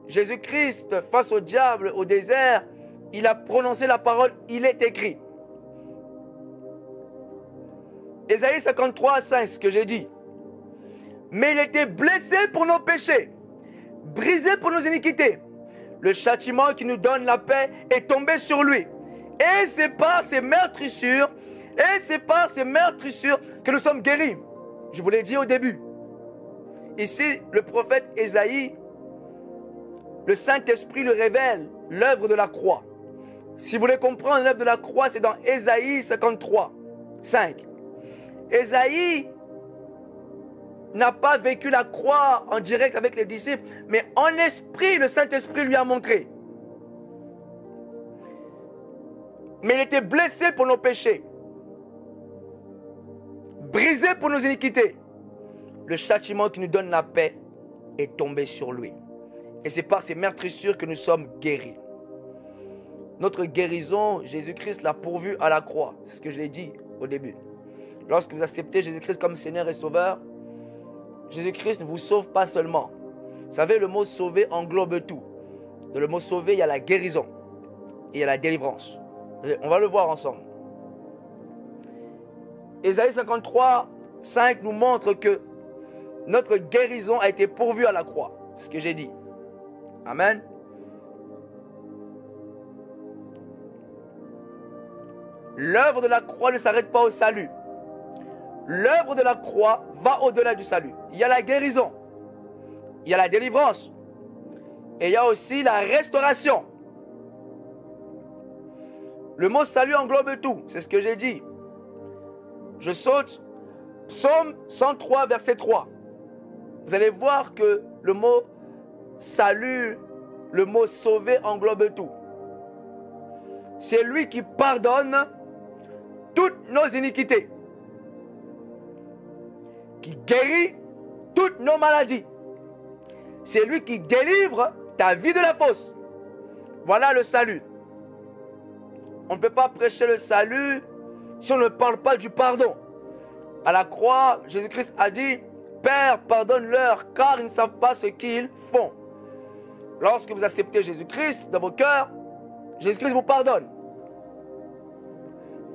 Jésus-Christ, face au diable, au désert, il a prononcé la parole, il est écrit. Ésaïe 53, 5, ce que j'ai dit. Mais il était blessé pour nos péchés, brisé pour nos iniquités. Le châtiment qui nous donne la paix est tombé sur lui. Et c'est par ces meurtrissures, que nous sommes guéris. Je vous l'ai dit au début. Ici, le prophète Ésaïe, le Saint-Esprit le révèle, l'œuvre de la croix. Si vous voulez comprendre l'œuvre de la croix, c'est dans Ésaïe 53, 5. Ésaïe n'a pas vécu la croix en direct avec les disciples, mais en esprit, le Saint-Esprit lui a montré. Mais il était blessé pour nos péchés, brisé pour nos iniquités. Le châtiment qui nous donne la paix est tombé sur lui. Et c'est par ces meurtrissures que nous sommes guéris. Notre guérison, Jésus-Christ l'a pourvue à la croix. C'est ce que je l'ai dit au début. Lorsque vous acceptez Jésus-Christ comme Seigneur et Sauveur, Jésus-Christ ne vous sauve pas seulement. Vous savez, le mot sauver englobe tout. Dans le mot sauver, il y a la guérison et il y a la délivrance. On va le voir ensemble. Ésaïe 53, 5 nous montre que notre guérison a été pourvue à la croix. C'est ce que j'ai dit. Amen. L'œuvre de la croix ne s'arrête pas au salut. L'œuvre de la croix va au-delà du salut. Il y a la guérison, il y a la délivrance et il y a aussi la restauration. Le mot salut englobe tout, c'est ce que j'ai dit. Je saute, Psaume 103, verset 3. Vous allez voir que le mot salut, le mot sauver englobe tout. C'est lui qui pardonne toutes nos iniquités, qui guérit toutes nos maladies. C'est lui qui délivre ta vie de la fosse. Voilà le salut. On ne peut pas prêcher le salut si on ne parle pas du pardon. À la croix, Jésus-Christ a dit, Père, pardonne-leur, car ils ne savent pas ce qu'ils font. Lorsque vous acceptez Jésus-Christ dans vos cœurs, Jésus-Christ vous pardonne.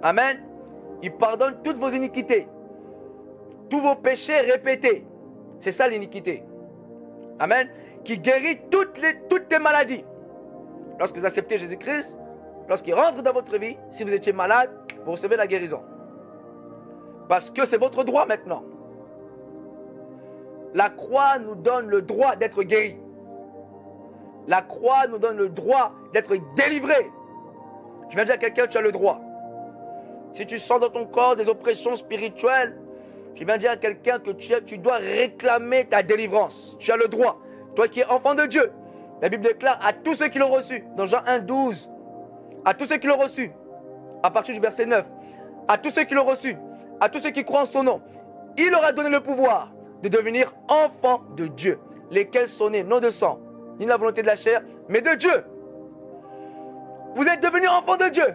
Amen. Il pardonne toutes vos iniquités, tous vos péchés répétés. C'est ça l'iniquité. Amen. Qui guérit toutes tes maladies. Lorsque vous acceptez Jésus-Christ, lorsqu'il rentre dans votre vie, si vous étiez malade, vous recevez la guérison. Parce que c'est votre droit maintenant. La croix nous donne le droit d'être guéris. La croix nous donne le droit d'être délivré. Je viens dire à quelqu'un, tu as le droit. Si tu sens dans ton corps des oppressions spirituelles, je viens dire à quelqu'un que tu dois réclamer ta délivrance. Tu as le droit. Toi qui es enfant de Dieu, la Bible déclare à tous ceux qui l'ont reçu, dans Jean 1, 12, à tous ceux qui l'ont reçu, à partir du verset 9, à tous ceux qui l'ont reçu, à tous ceux qui croient en son nom, il leur a donné le pouvoir de devenir enfants de Dieu, lesquels sont nés non de sang, ni de la volonté de la chair, mais de Dieu. Vous êtes devenus enfants de Dieu.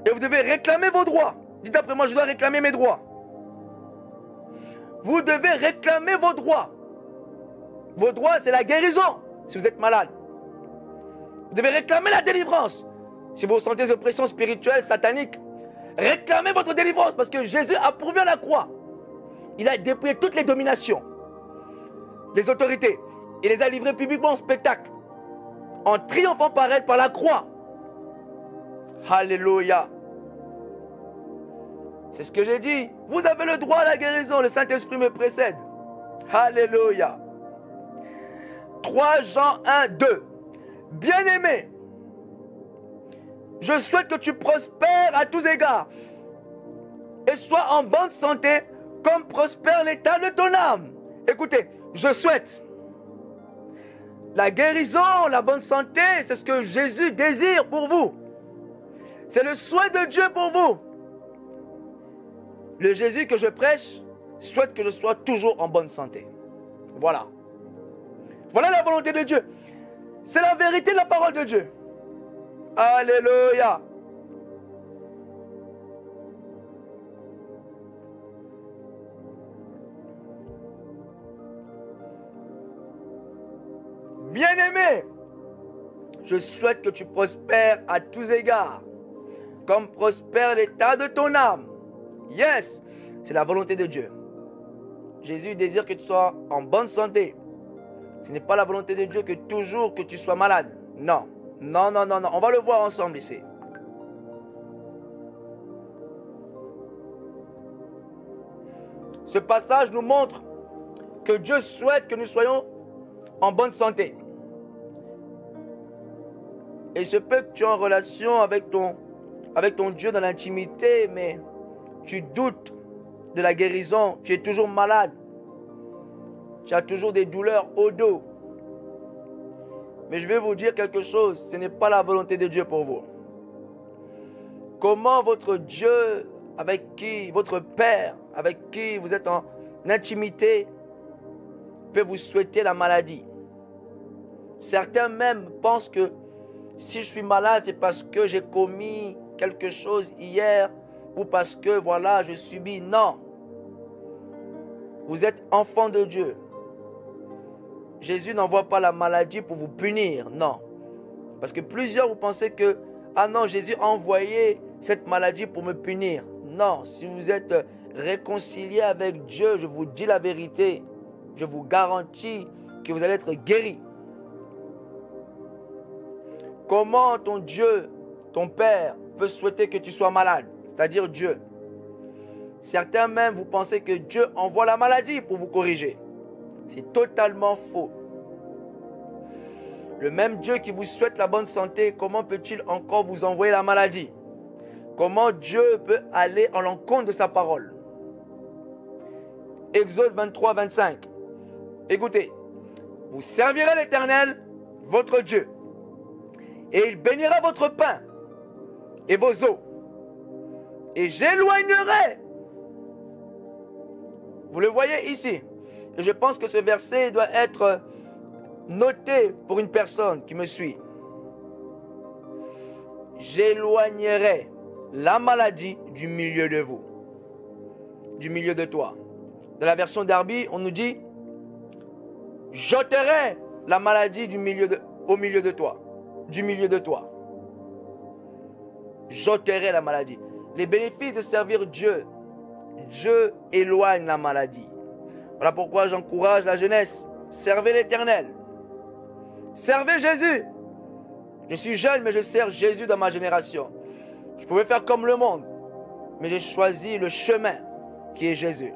Et vous devez réclamer vos droits. Dites après moi, je dois réclamer mes droits. Vous devez réclamer vos droits. Vos droits, c'est la guérison si vous êtes malade. Vous devez réclamer la délivrance. Si vous ressentez des oppressions spirituelles, sataniques, réclamez votre délivrance parce que Jésus a prouvé à la croix. Il a dépouillé toutes les dominations, les autorités. Il les a livrées publiquement en spectacle, en triomphant par elles par la croix. Alléluia. C'est ce que j'ai dit. Vous avez le droit à la guérison. Le Saint-Esprit me précède. Alléluia. 3 Jean 1, 2. Bien-aimé, je souhaite que tu prospères à tous égards et sois en bonne santé comme prospère l'état de ton âme. Écoutez, je souhaite la guérison, la bonne santé, c'est ce que Jésus désire pour vous. C'est le souhait de Dieu pour vous. Le Jésus que je prêche souhaite que je sois toujours en bonne santé. Voilà. Voilà la volonté de Dieu. C'est la vérité de la parole de Dieu. Alléluia. Bien-aimé, je souhaite que tu prospères à tous égards, comme prospère l'état de ton âme. Yes, c'est la volonté de Dieu. Jésus désire que tu sois en bonne santé. Ce n'est pas la volonté de Dieu que toujours que tu sois malade. Non, non, non, non, non. On va le voir ensemble ici. Ce passage nous montre que Dieu souhaite que nous soyons en bonne santé. Et ce peut que tu es en relation avec ton Dieu dans l'intimité, mais tu doutes de la guérison, tu es toujours malade. Tu as toujours des douleurs au dos. Mais je vais vous dire quelque chose, ce n'est pas la volonté de Dieu pour vous. Comment votre Dieu, avec qui, votre Père, avec qui vous êtes en intimité, peut vous souhaiter la maladie? Certains même pensent que si je suis malade, c'est parce que j'ai commis quelque chose hier ou parce que, voilà, je subis. Non. Vous êtes enfant de Dieu. Jésus n'envoie pas la maladie pour vous punir, non. Parce que plusieurs, vous pensez que, ah non, Jésus a envoyé cette maladie pour me punir. Non, si vous êtes réconcilié avec Dieu, je vous dis la vérité, je vous garantis que vous allez être guéri. Comment ton Dieu, ton Père, peut souhaiter que tu sois malade? C'est-à-dire Dieu. Certains même, vous pensez que Dieu envoie la maladie pour vous corriger. C'est totalement faux. Le même Dieu qui vous souhaite la bonne santé, comment peut-il encore vous envoyer la maladie? Comment Dieu peut aller en l'encontre de sa parole? Exode 23, 25. Écoutez, vous servirez l'Éternel, votre Dieu, et il bénira votre pain et vos eaux, et j'éloignerai. Vous le voyez ici. Et je pense que ce verset doit être noté pour une personne qui me suit. J'éloignerai la maladie du milieu de vous, du milieu de toi. Dans la version Darby, on nous dit j'ôterai la maladie au milieu de toi, du milieu de toi. J'ôterai la maladie. Les bénéfices de servir Dieu, Dieu éloigne la maladie. Voilà pourquoi j'encourage la jeunesse. Servez l'Éternel. Servez Jésus. Je suis jeune, mais je sers Jésus dans ma génération. Je pouvais faire comme le monde, mais j'ai choisi le chemin qui est Jésus.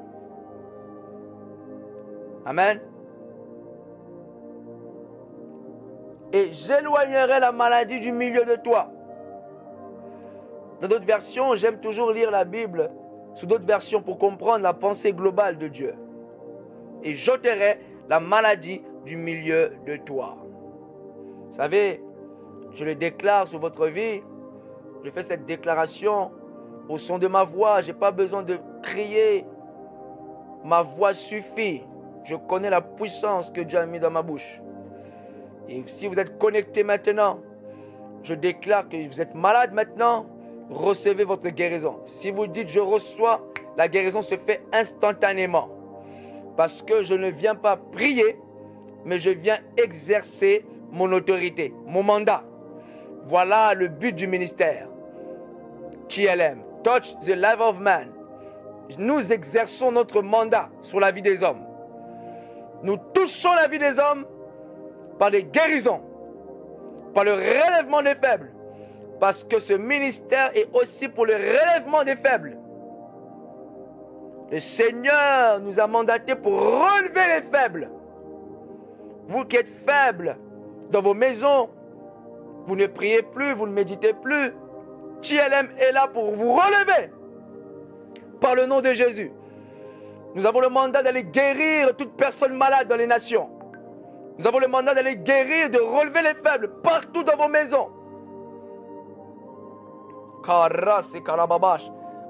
Amen. Et j'éloignerai la maladie du milieu de toi. Dans d'autres versions, j'aime toujours lire la Bible sous d'autres versions pour comprendre la pensée globale de Dieu. Et j'ôterai la maladie du milieu de toi. Vous savez, je le déclare sur votre vie. Je fais cette déclaration au son de ma voix. Je n'ai pas besoin de crier. Ma voix suffit. Je connais la puissance que Dieu a mis dans ma bouche. Et si vous êtes connecté maintenant, je déclare que vous êtes malade maintenant, recevez votre guérison. Si vous dites je reçois, la guérison se fait instantanément. Parce que je ne viens pas prier, mais je viens exercer mon autorité, mon mandat. Voilà le but du ministère. TLM, Touch the Life of Man. Nous exerçons notre mandat sur la vie des hommes. Nous touchons la vie des hommes par des guérisons, par le relèvement des faibles. Parce que ce ministère est aussi pour le relèvement des faibles. Le Seigneur nous a mandatés pour relever les faibles. Vous qui êtes faibles dans vos maisons, vous ne priez plus, vous ne méditez plus. TLM est là pour vous relever. Par le nom de Jésus. Nous avons le mandat d'aller guérir toute personne malade dans les nations. Nous avons le mandat d'aller guérir, de relever les faibles partout dans vos maisons.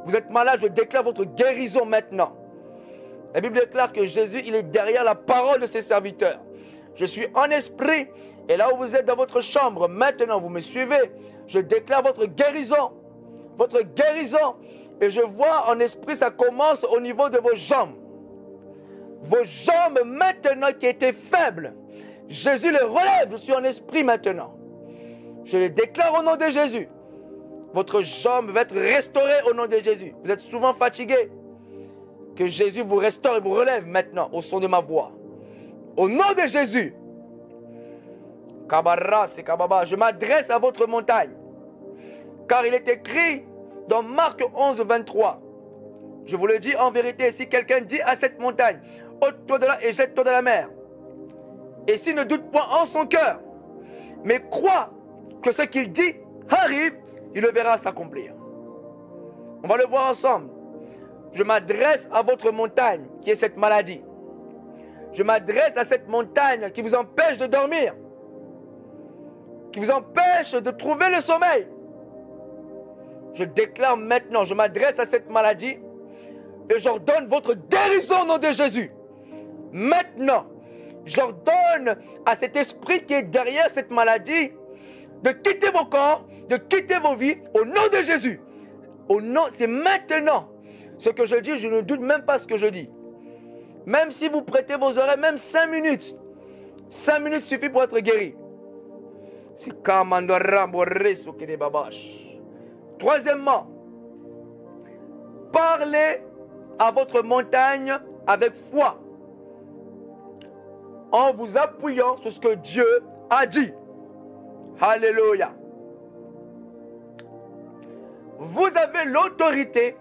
Vous êtes malade, je déclare votre guérison maintenant. La Bible déclare que Jésus, il est derrière la parole de ses serviteurs. Je suis en esprit, et là où vous êtes dans votre chambre, maintenant vous me suivez, je déclare votre guérison. Votre guérison. Et je vois en esprit, ça commence au niveau de vos jambes. Vos jambes maintenant qui étaient faibles, Jésus les relève. Je suis en esprit maintenant. Je les déclare au nom de Jésus. Votre jambe va être restaurée au nom de Jésus. Vous êtes souvent fatigué. Que Jésus vous restaure et vous relève maintenant au son de ma voix. Au nom de Jésus. Kabara, c'est Kababa. Je m'adresse à votre montagne. Car il est écrit dans Marc 11, 23. Je vous le dis en vérité, si quelqu'un dit à cette montagne, ôte-toi de là et jette-toi dans la mer. Et s'il ne doute point en son cœur, mais croit que ce qu'il dit arrive, il le verra s'accomplir. On va le voir ensemble. Je m'adresse à votre montagne qui est cette maladie. Je m'adresse à cette montagne qui vous empêche de dormir, qui vous empêche de trouver le sommeil. Je déclare maintenant, je m'adresse à cette maladie et j'ordonne votre guérison au nom de Jésus. Maintenant, j'ordonne à cet esprit qui est derrière cette maladie de quitter vos corps, de quitter vos vies au nom de Jésus. Au nom, c'est maintenant. Ce que je dis, je ne doute même pas ce que je dis. Même si vous prêtez vos oreilles, même 5 minutes. 5 minutes suffit pour être guéri. C'est Kamandora Moreso Kedebabash. Troisièmement, parlez à votre montagne avec foi, en vous appuyant sur ce que Dieu a dit. Alléluia. Vous avez l'autorité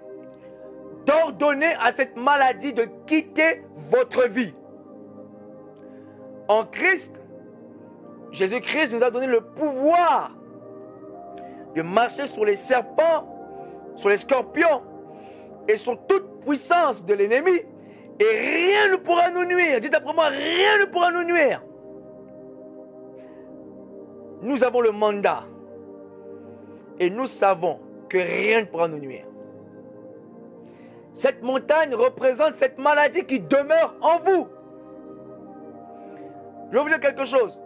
d'ordonner à cette maladie de quitter votre vie. En Christ, Jésus-Christ nous a donné le pouvoir de marcher sur les serpents, sur les scorpions et sur toute puissance de l'ennemi. Et rien ne pourra nous nuire. Dites après moi, rien ne pourra nous nuire. Nous avons le mandat. Et nous savons que rien ne pourra nous nuire. Cette montagne représente cette maladie qui demeure en vous. Je vais vous dire quelque chose.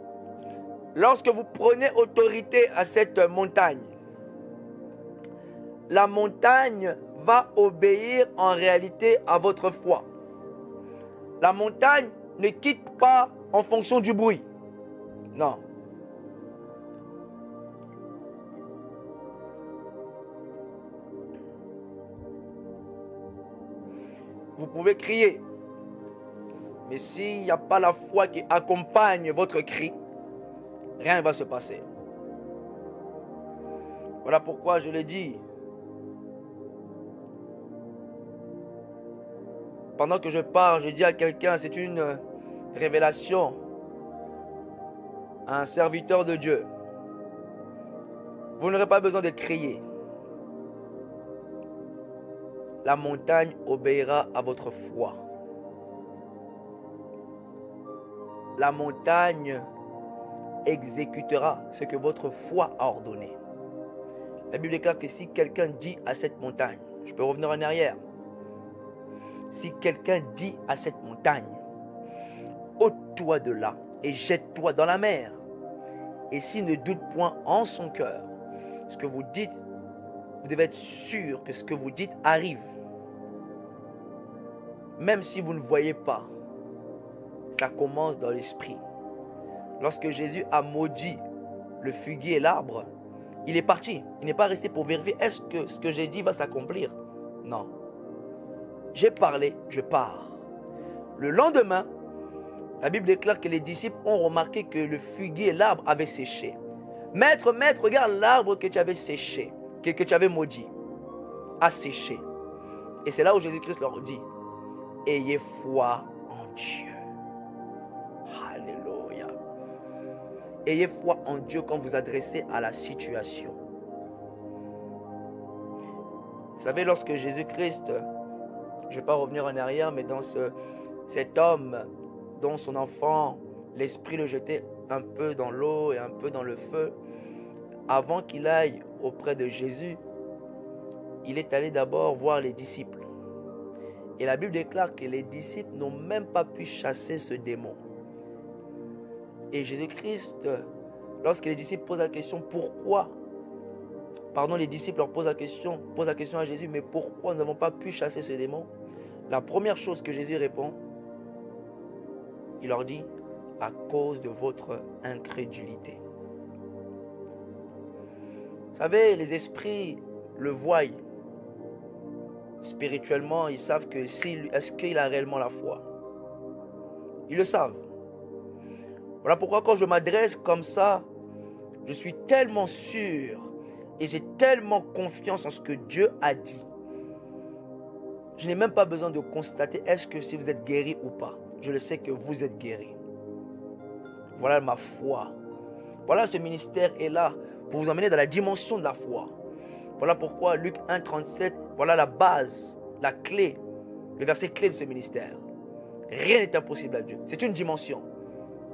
Lorsque vous prenez autorité à cette montagne, la montagne va obéir en réalité à votre foi. La montagne ne quitte pas en fonction du bruit. Non. Vous pouvez crier. Mais s'il n'y a pas la foi qui accompagne votre cri, rien ne va se passer. Voilà pourquoi je le dis. Pendant que je parle, je dis à quelqu'un, c'est une révélation. Un serviteur de Dieu. Vous n'aurez pas besoin de crier. la montagne obéira à votre foi. La montagne exécutera ce que votre foi a ordonné. La Bible déclare que si quelqu'un dit à cette montagne, je peux revenir en arrière, si quelqu'un dit à cette montagne, ôte-toi de là et jette-toi dans la mer, et s'il ne doute point en son cœur, ce que vous dites, vous devez être sûr que ce que vous dites arrive. Même si vous ne voyez pas, ça commence dans l'esprit. Lorsque Jésus a maudit le figuier et l'arbre, il est parti. Il n'est pas resté pour vérifier est-ce que ce que j'ai dit va s'accomplir. Non. J'ai parlé, je pars. Le lendemain, la Bible déclare que les disciples ont remarqué que le figuier et l'arbre avaient séché. Maître, maître, regarde l'arbre que tu avais séché, que tu avais maudit, a séché. Et c'est là où Jésus-Christ leur dit, ayez foi en Dieu. Alléluia. Ayez foi en Dieu quand vous adressez à la situation. Vous savez, lorsque Jésus-Christ, je ne vais pas revenir en arrière, mais dans cet homme dont son enfant, l'esprit le jetait un peu dans l'eau et un peu dans le feu, avant qu'il aille auprès de Jésus, il est allé d'abord voir les disciples. Et la Bible déclare que les disciples n'ont même pas pu chasser ce démon. Et Jésus-Christ, lorsque les disciples posent la question, pourquoi? Pardon, les disciples leur posent la question à Jésus, mais pourquoi nous n'avons pas pu chasser ce démon? La première chose que Jésus répond, il leur dit, à cause de votre incrédulité. Vous savez, les esprits le voient. Spirituellement, ils savent que est-ce qu'il a réellement la foi. Ils le savent. Voilà pourquoi quand je m'adresse comme ça, je suis tellement sûr et j'ai tellement confiance en ce que Dieu a dit. Je n'ai même pas besoin de constater est-ce que si vous êtes guéri ou pas. Je le sais que vous êtes guéri. Voilà ma foi. Voilà, ce ministère est là pour vous emmener dans la dimension de la foi. Voilà pourquoi Luc 1,37, voilà la base, la clé, le verset clé de ce ministère. Rien n'est impossible à Dieu. C'est une dimension.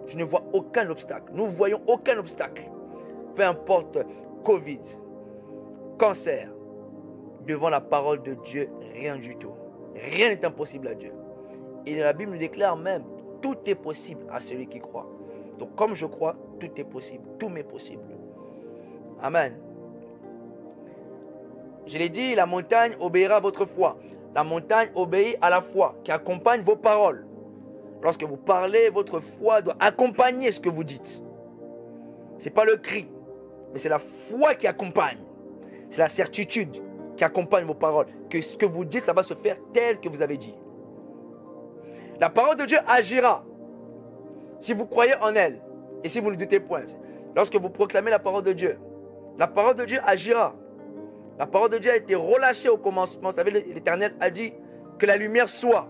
Je ne vois aucun obstacle. Nous ne voyons aucun obstacle. Peu importe Covid, cancer, devant la parole de Dieu, rien du tout. Rien n'est impossible à Dieu. Et la Bible nous déclare même, tout est possible à celui qui croit. Donc comme je crois, tout est possible. Tout m'est possible. Amen. Je l'ai dit, la montagne obéira à votre foi. La montagne obéit à la foi qui accompagne vos paroles. Lorsque vous parlez, votre foi doit accompagner ce que vous dites. Ce n'est pas le cri, mais c'est la foi qui accompagne. C'est la certitude qui accompagne vos paroles. Que ce que vous dites, ça va se faire tel que vous avez dit. La parole de Dieu agira si vous croyez en elle et si vous ne doutez point. Lorsque vous proclamez la parole de Dieu, la parole de Dieu agira. La parole de Dieu a été relâchée au commencement. Vous savez, l'Éternel a dit que la lumière soit.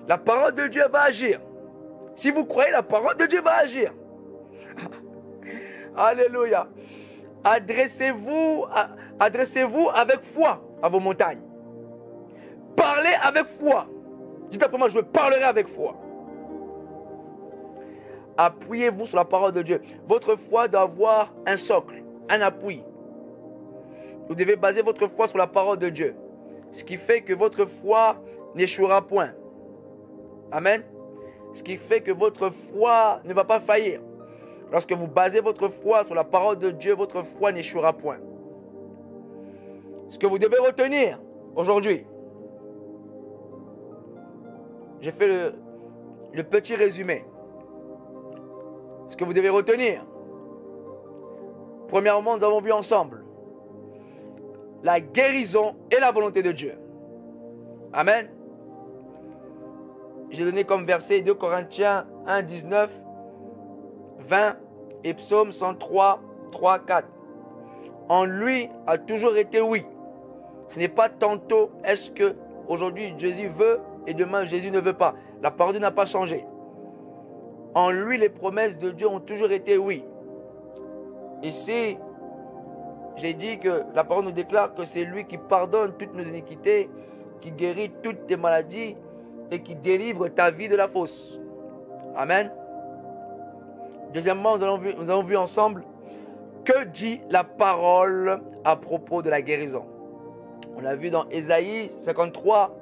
La parole de Dieu va agir. Si vous croyez, la parole de Dieu va agir. Alléluia. Adressez-vous avec foi à vos montagnes. Parlez avec foi. Dites après moi, je parlerai avec foi. Appuyez-vous sur la parole de Dieu. Votre foi doit avoir un socle, un appui. Vous devez baser votre foi sur la parole de Dieu. Ce qui fait que votre foi n'échouera point. Amen. Ce qui fait que votre foi ne va pas faillir. Lorsque vous basez votre foi sur la parole de Dieu, votre foi n'échouera point. Ce que vous devez retenir aujourd'hui, j'ai fait le petit résumé. Ce que vous devez retenir. Premièrement, nous avons vu ensemble la guérison et la volonté de Dieu. Amen. J'ai donné comme verset 2 Corinthiens 1, 19, 20 et Psaume 103, 3, 4. En lui a toujours été oui. Ce n'est pas tantôt est-ce que aujourd'hui Jésus veut et demain Jésus ne veut pas. La parole n'a pas changé. En lui, les promesses de Dieu ont toujours été oui. Ici, j'ai dit que la parole nous déclare que c'est lui qui pardonne toutes nos iniquités qui guérit toutes tes maladies et qui délivre ta vie de la fosse. Amen. Deuxièmement, nous avons vu ensemble que dit la parole à propos de la guérison. On a vu dans Ésaïe 53,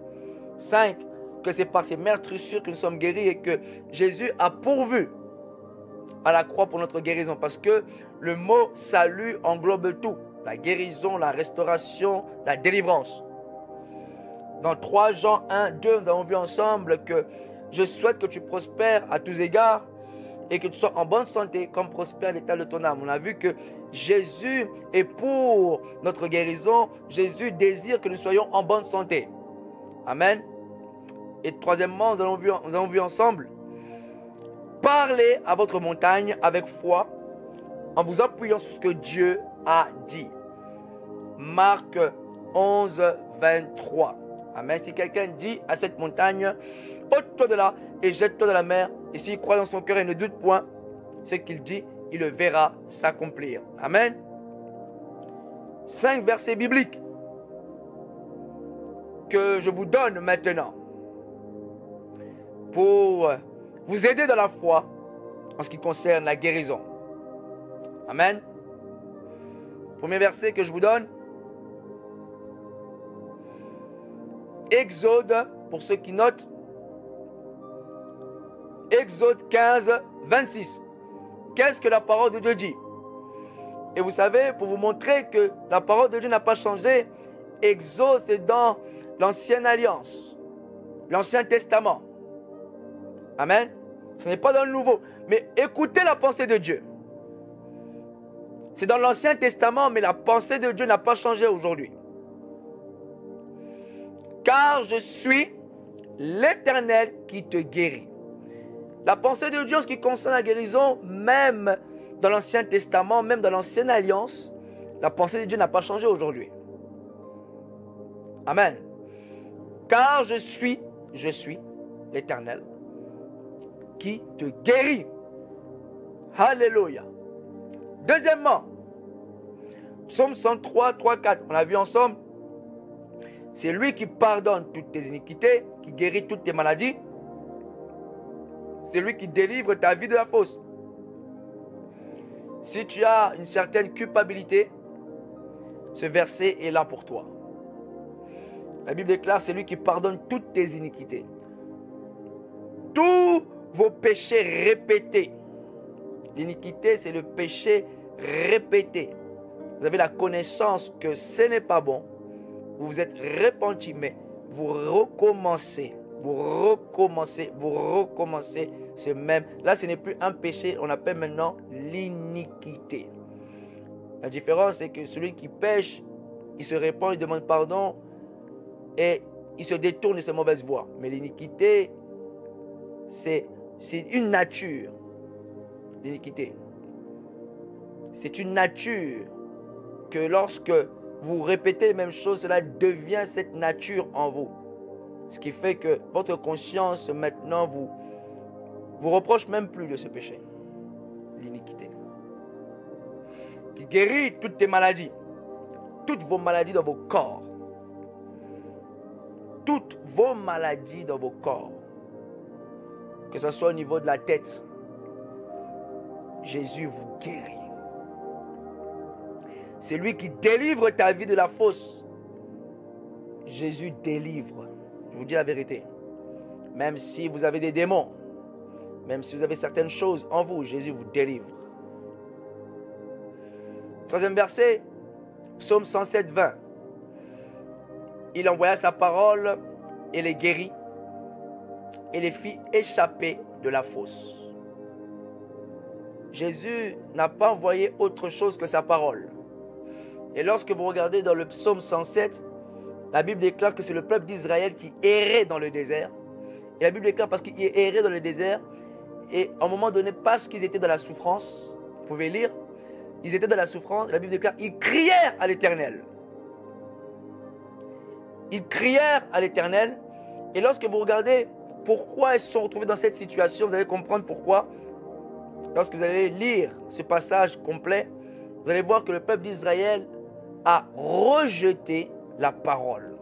5 que c'est par ses meurtrissures que nous sommes guéris et que Jésus a pourvu à la croix pour notre guérison. Parce que le mot salut englobe tout. La guérison, la restauration, la délivrance. Dans 3 Jean 1, 2, nous avons vu ensemble que je souhaite que tu prospères à tous égards et que tu sois en bonne santé comme prospère l'état de ton âme. On a vu que Jésus est pour notre guérison. Jésus désire que nous soyons en bonne santé. Amen. Et troisièmement, nous avons vu ensemble, parlez à votre montagne avec foi en vous appuyant sur ce que Dieu a dit. Marc 11, 23. Amen. Si quelqu'un dit à cette montagne, ôte-toi de là et jette-toi dans la mer, et s'il croit dans son cœur et ne doute point, ce qu'il dit, il le verra s'accomplir. Amen. 5 versets bibliques que je vous donne maintenant pour vous aider dans la foi en ce qui concerne la guérison. Amen. Premier verset que je vous donne. Exode, pour ceux qui notent. Exode 15, 26. Qu'est-ce que la parole de Dieu dit? Et vous savez, pour vous montrer que la parole de Dieu n'a pas changé, Exode, c'est dans l'Ancienne Alliance, l'Ancien Testament. Amen. Ce n'est pas dans le Nouveau. Mais écoutez la pensée de Dieu. C'est dans l'Ancien Testament, mais la pensée de Dieu n'a pas changé aujourd'hui. Car je suis l'Éternel qui te guérit. La pensée de Dieu en ce qui concerne la guérison, même dans l'Ancien Testament, même dans l'Ancienne Alliance, la pensée de Dieu n'a pas changé aujourd'hui. Amen. Car je suis l'Éternel qui te guérit. Alléluia. Deuxièmement, Psaume 103, 3, 4, on a vu ensemble. C'est lui qui pardonne toutes tes iniquités, qui guérit toutes tes maladies. C'est lui qui délivre ta vie de la fosse. Si tu as une certaine culpabilité, ce verset est là pour toi. La Bible déclare, c'est lui qui pardonne toutes tes iniquités. Tous vos péchés répétés. L'iniquité, c'est le péché répété. Vous avez la connaissance que ce n'est pas bon. Vous vous êtes repenti, mais vous recommencez. Vous recommencez ce même. Là, ce n'est plus un péché, on appelle maintenant l'iniquité. La différence, c'est que celui qui pêche, il se répand, il demande pardon et il se détourne de ses mauvaises voies. Mais l'iniquité, c'est une nature. L'iniquité. C'est une nature que lorsque vous répétez les mêmes choses, cela devient cette nature en vous. Ce qui fait que votre conscience maintenant vous reproche même plus de ce péché. L'iniquité. Qui guérit toutes tes maladies. Toutes vos maladies dans vos corps. Toutes vos maladies dans vos corps. Que ce soit au niveau de la tête. Jésus vous guérit. C'est lui qui délivre ta vie de la fosse. Jésus délivre. Je vous dis la vérité. Même si vous avez des démons, même si vous avez certaines choses en vous, Jésus vous délivre. Troisième verset, Psaume 107, 20. Il envoya sa parole et les guérit et les fit échapper de la fosse. Jésus n'a pas envoyé autre chose que sa parole. Et lorsque vous regardez dans le psaume 107, la Bible déclare que c'est le peuple d'Israël qui errait dans le désert. Et la Bible déclare parce qu'ils erraient dans le désert. Et à un moment donné, parce qu'ils étaient dans la souffrance, vous pouvez lire, ils étaient dans la souffrance, la Bible déclare, ils crièrent à l'Éternel. Ils crièrent à l'Éternel. Et lorsque vous regardez pourquoi ils se sont retrouvés dans cette situation, vous allez comprendre pourquoi. Lorsque vous allez lire ce passage complet, vous allez voir que le peuple d'Israël a rejeté la parole.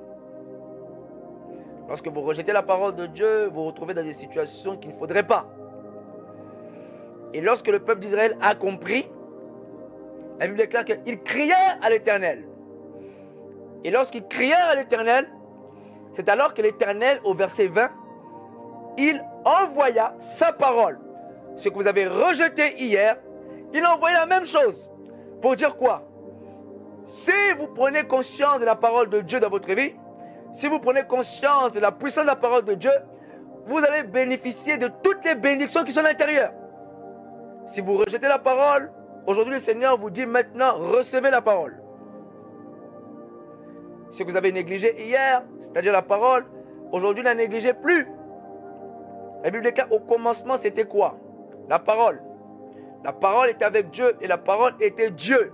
Lorsque vous rejetez la parole de Dieu, vous vous retrouvez dans des situations qu'il ne faudrait pas. Et lorsque le peuple d'Israël a compris, la Bible déclare qu'il criait à l'Éternel. Et lorsqu'il criait à l'Éternel, c'est alors que l'Éternel, au verset 20, il envoya sa parole. Ce que vous avez rejeté hier, il a envoyé la même chose. Pour dire quoi? Si vous prenez conscience de la parole de Dieu dans votre vie, si vous prenez conscience de la puissance de la parole de Dieu, vous allez bénéficier de toutes les bénédictions qui sont à l'intérieur. Si vous rejetez la parole, aujourd'hui le Seigneur vous dit maintenant, recevez la parole. Ce que vous avez négligé hier, c'est-à-dire la parole, aujourd'hui ne la négligez plus. La Bible déclare au commencement c'était quoi? La parole. La parole était avec Dieu et la parole était Dieu.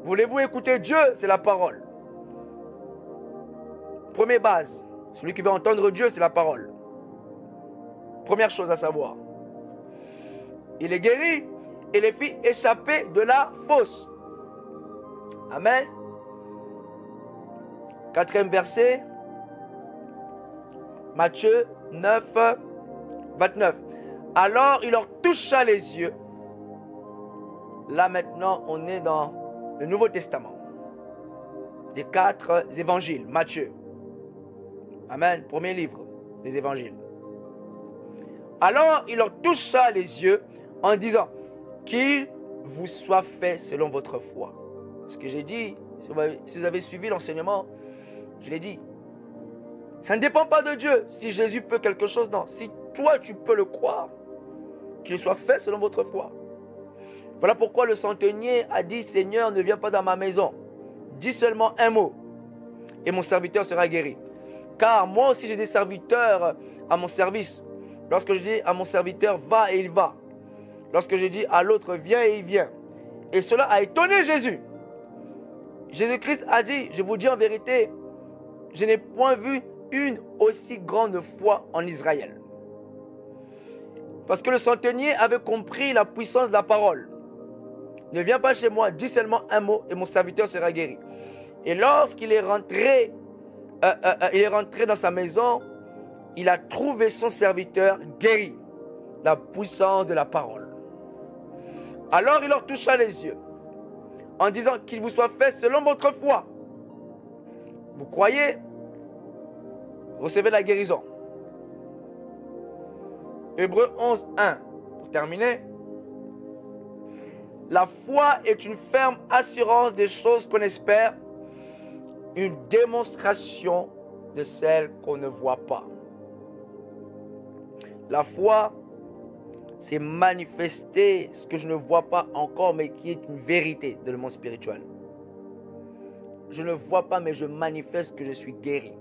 Voulez-vous écouter Dieu? C'est la parole. Première base, celui qui veut entendre Dieu, c'est la parole. Première chose à savoir. Il est guéri et les fit échapper de la fosse. Amen. Quatrième verset, Matthieu 9, 29. Alors il leur toucha les yeux. Là maintenant, on est dans le Nouveau Testament. Les 4 évangiles, Matthieu. Amen. Premier livre des évangiles. Alors il leur toucha les yeux en disant qu'il vous soit fait selon votre foi. Ce que j'ai dit, si vous avez suivi l'enseignement, je l'ai dit. Ça ne dépend pas de Dieu. Si Jésus peut quelque chose, non. Si toi tu peux le croire, qu'il soit fait selon votre foi. Voilà pourquoi le centenier a dit, Seigneur, ne viens pas dans ma maison. Dis seulement un mot et mon serviteur sera guéri. Car moi aussi j'ai des serviteurs à mon service. Lorsque je dis à mon serviteur, va et il va. Lorsque je dis à l'autre, viens et il vient. Et cela a étonné Jésus. Jésus-Christ a dit, je vous dis en vérité, je n'ai point vu une aussi grande foi en Israël. Parce que le centenier avait compris la puissance de la parole. Ne viens pas chez moi, dis seulement un mot et mon serviteur sera guéri. Et lorsqu'il est rentré, dans sa maison, il a trouvé son serviteur guéri. La puissance de la parole. Alors il leur toucha les yeux en disant qu'il vous soit fait selon votre foi. Vous croyez? Recevez la guérison. Hébreux 11, 1. Pour terminer. La foi est une ferme assurance des choses qu'on espère, une démonstration de celles qu'on ne voit pas. La foi, c'est manifester ce que je ne vois pas encore, mais qui est une vérité dans le monde spirituel. Je ne vois pas, mais je manifeste que je suis guéri.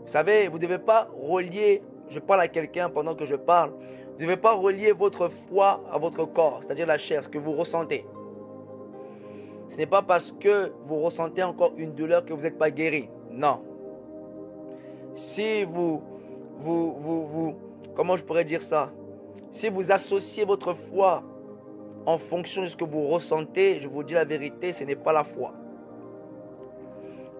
Vous savez, vous ne devez pas relier, je parle à quelqu'un pendant que je parle, vous ne devez pas relier votre foi à votre corps, c'est-à-dire la chair, ce que vous ressentez. Ce n'est pas parce que vous ressentez encore une douleur que vous n'êtes pas guéri. Non. Si comment je pourrais dire ça? Si vous associez votre foi en fonction de ce que vous ressentez, je vous dis la vérité, ce n'est pas la foi.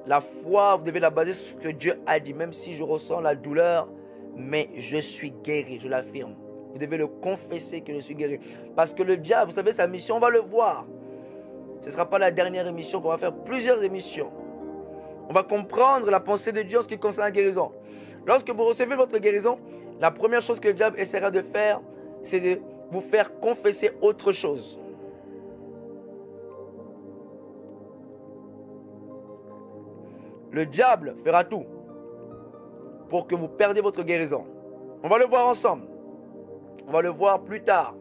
La foi, vous devez la baser sur ce que Dieu a dit, même si je ressens la douleur, mais je suis guéri, je l'affirme. Vous devez le confesser que je suis guéri. Parce que le diable, vous savez, sa mission, on va le voir. Ce ne sera pas la dernière émission qu'on va faire, plusieurs émissions. On va comprendre la pensée de Dieu en ce qui concerne la guérison. Lorsque vous recevez votre guérison, la première chose que le diable essaiera de faire, c'est de vous faire confesser autre chose. Le diable fera tout pour que vous perdiez votre guérison. On va le voir ensemble. On va le voir plus tard.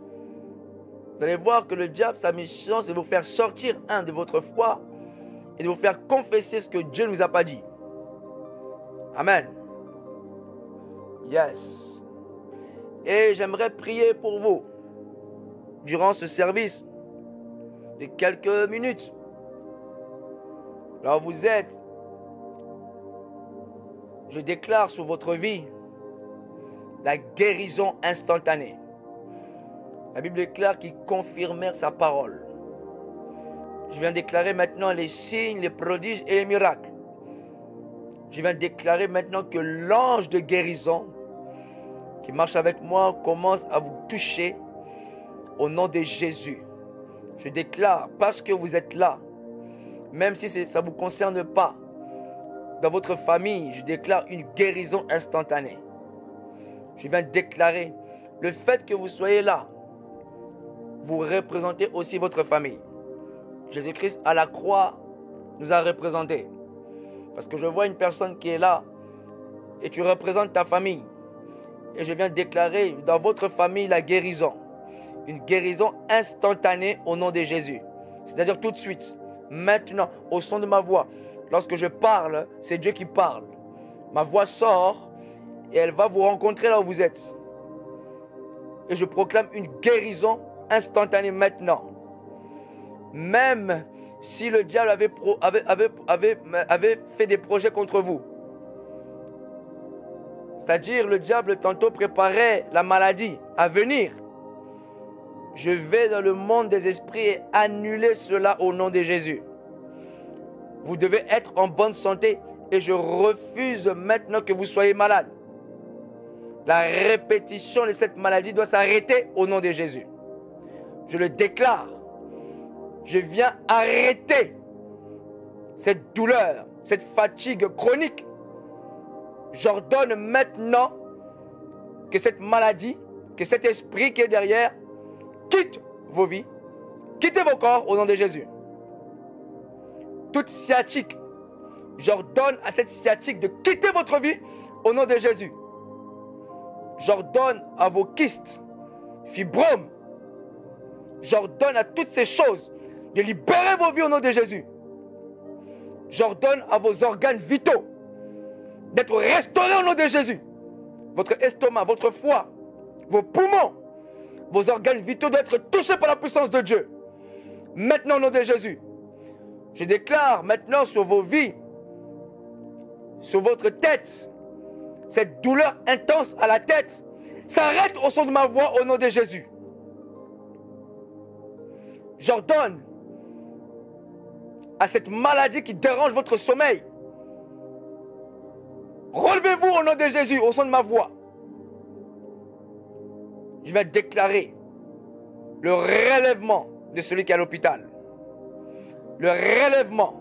Vous allez voir que le diable, sa mission, c'est de vous faire sortir de votre foi et de vous faire confesser ce que Dieu ne vous a pas dit. Amen. Yes. Et j'aimerais prier pour vous durant ce service de quelques minutes. Là où vous êtes, je déclare sur votre vie la guérison instantanée. La Bible déclare qu'ils confirmèrent sa parole. Je viens déclarer maintenant les signes, les prodiges et les miracles. Je viens déclarer maintenant que l'ange de guérison qui marche avec moi commence à vous toucher au nom de Jésus. Je déclare, parce que vous êtes là, même si ça ne vous concerne pas, dans votre famille, je déclare une guérison instantanée. Je viens déclarer le fait que vous soyez là, vous représentez aussi votre famille. Jésus-Christ à la croix nous a représentés. Parce que je vois une personne qui est là et tu représentes ta famille. Et je viens déclarer dans votre famille la guérison. Une guérison instantanée au nom de Jésus. C'est-à-dire tout de suite, maintenant, au son de ma voix. Lorsque je parle, c'est Dieu qui parle. Ma voix sort et elle va vous rencontrer là où vous êtes. Et je proclame une guérison instantanée maintenant. Même si le diable avait fait des projets contre vous. C'est-à-dire le diable tantôt préparait la maladie à venir. Je vais dans le monde des esprits et annuler cela au nom de Jésus. Vous devez être en bonne santé et je refuse maintenant que vous soyez malade. La répétition de cette maladie doit s'arrêter au nom de Jésus. Je le déclare. Je viens arrêter cette douleur, cette fatigue chronique. J'ordonne maintenant que cette maladie, que cet esprit qui est derrière, quitte vos vies, quittez vos corps au nom de Jésus. Toute sciatique, j'ordonne à cette sciatique de quitter votre vie au nom de Jésus. J'ordonne à vos kystes, fibromes, j'ordonne à toutes ces choses de libérer vos vies au nom de Jésus. J'ordonne à vos organes vitaux d'être restaurés au nom de Jésus. Votre estomac, votre foie, vos poumons, vos organes vitaux doivent être touchés par la puissance de Dieu. Maintenant au nom de Jésus. Je déclare maintenant sur vos vies, sur votre tête, cette douleur intense à la tête s'arrête au son de ma voix au nom de Jésus. J'ordonne à cette maladie qui dérange votre sommeil. Relevez-vous au nom de Jésus, au son de ma voix. Je vais déclarer le relèvement de celui qui est à l'hôpital. Le relèvement.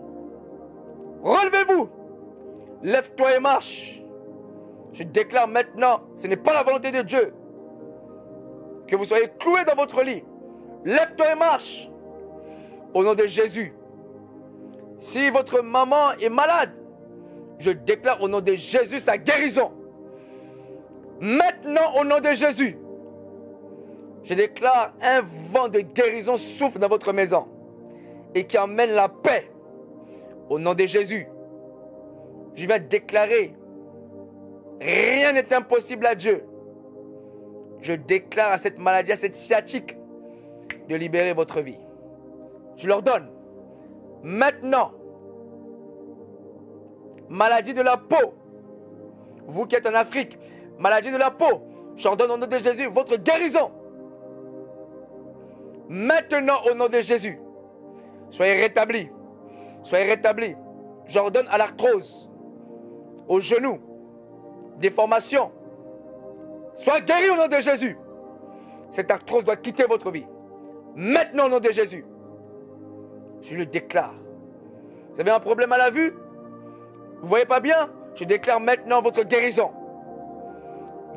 Relevez-vous. Lève-toi et marche. Je déclare maintenant, ce n'est pas la volonté de Dieu que vous soyez cloués dans votre lit. Lève-toi et marche. Au nom de Jésus. Si votre maman est malade, je déclare au nom de Jésus sa guérison. Maintenant, au nom de Jésus, je déclare un vent de guérison souffle dans votre maison et qui emmène la paix. Au nom de Jésus, je vais déclarer, rien n'est impossible à Dieu. Je déclare à cette maladie, à cette sciatique, de libérer votre vie. Je leur donne. Maintenant, maladie de la peau, vous qui êtes en Afrique, maladie de la peau, j'ordonne au nom de Jésus votre guérison. Maintenant au nom de Jésus, soyez rétablis. Soyez rétablis. J'ordonne à l'arthrose, aux genoux, déformation. Soyez guéris au nom de Jésus. Cette arthrose doit quitter votre vie. Maintenant au nom de Jésus. Je le déclare. Vous avez un problème à la vue? Vous ne voyez pas bien? Je déclare maintenant votre guérison.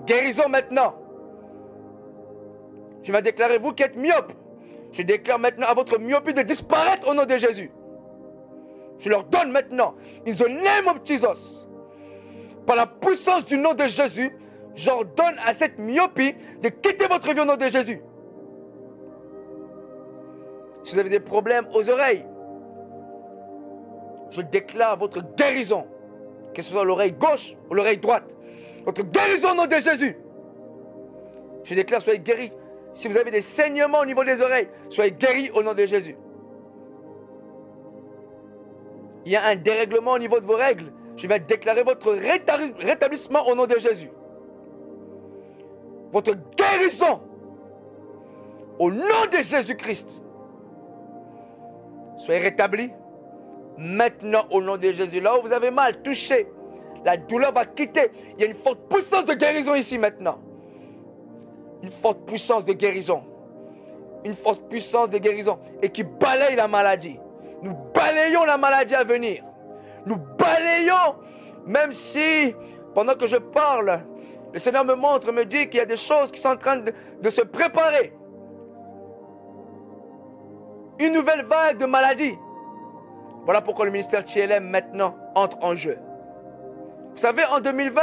Guérison maintenant. Je vais déclarer, vous qui êtes myope, je déclare maintenant à votre myopie de disparaître au nom de Jésus. Je leur donne maintenant, in the name of Jesus, par la puissance du nom de Jésus, j'ordonne à cette myopie de quitter votre vie au nom de Jésus. Si vous avez des problèmes aux oreilles, je déclare votre guérison, que ce soit l'oreille gauche ou l'oreille droite. Votre guérison au nom de Jésus. Je déclare, soyez guéris. Si vous avez des saignements au niveau des oreilles, soyez guéris au nom de Jésus. Il y a un dérèglement au niveau de vos règles. Je vais déclarer votre rétablissement au nom de Jésus. Votre guérison au nom de Jésus-Christ. Soyez rétablis maintenant au nom de Jésus. Là où vous avez mal, touchez La douleur va quitter. Il y a une forte puissance de guérison ici maintenant. Une forte puissance de guérison. Une forte puissance de guérison. Et qui balaye la maladie. Nous balayons la maladie à venir. Nous balayons. Même si, pendant que je parle, le Seigneur me montre, me dit qu'il y a des choses qui sont en train de se préparer. Une nouvelle vague de maladies. Voilà pourquoi le ministère TLM maintenant entre en jeu. Vous savez, en 2020,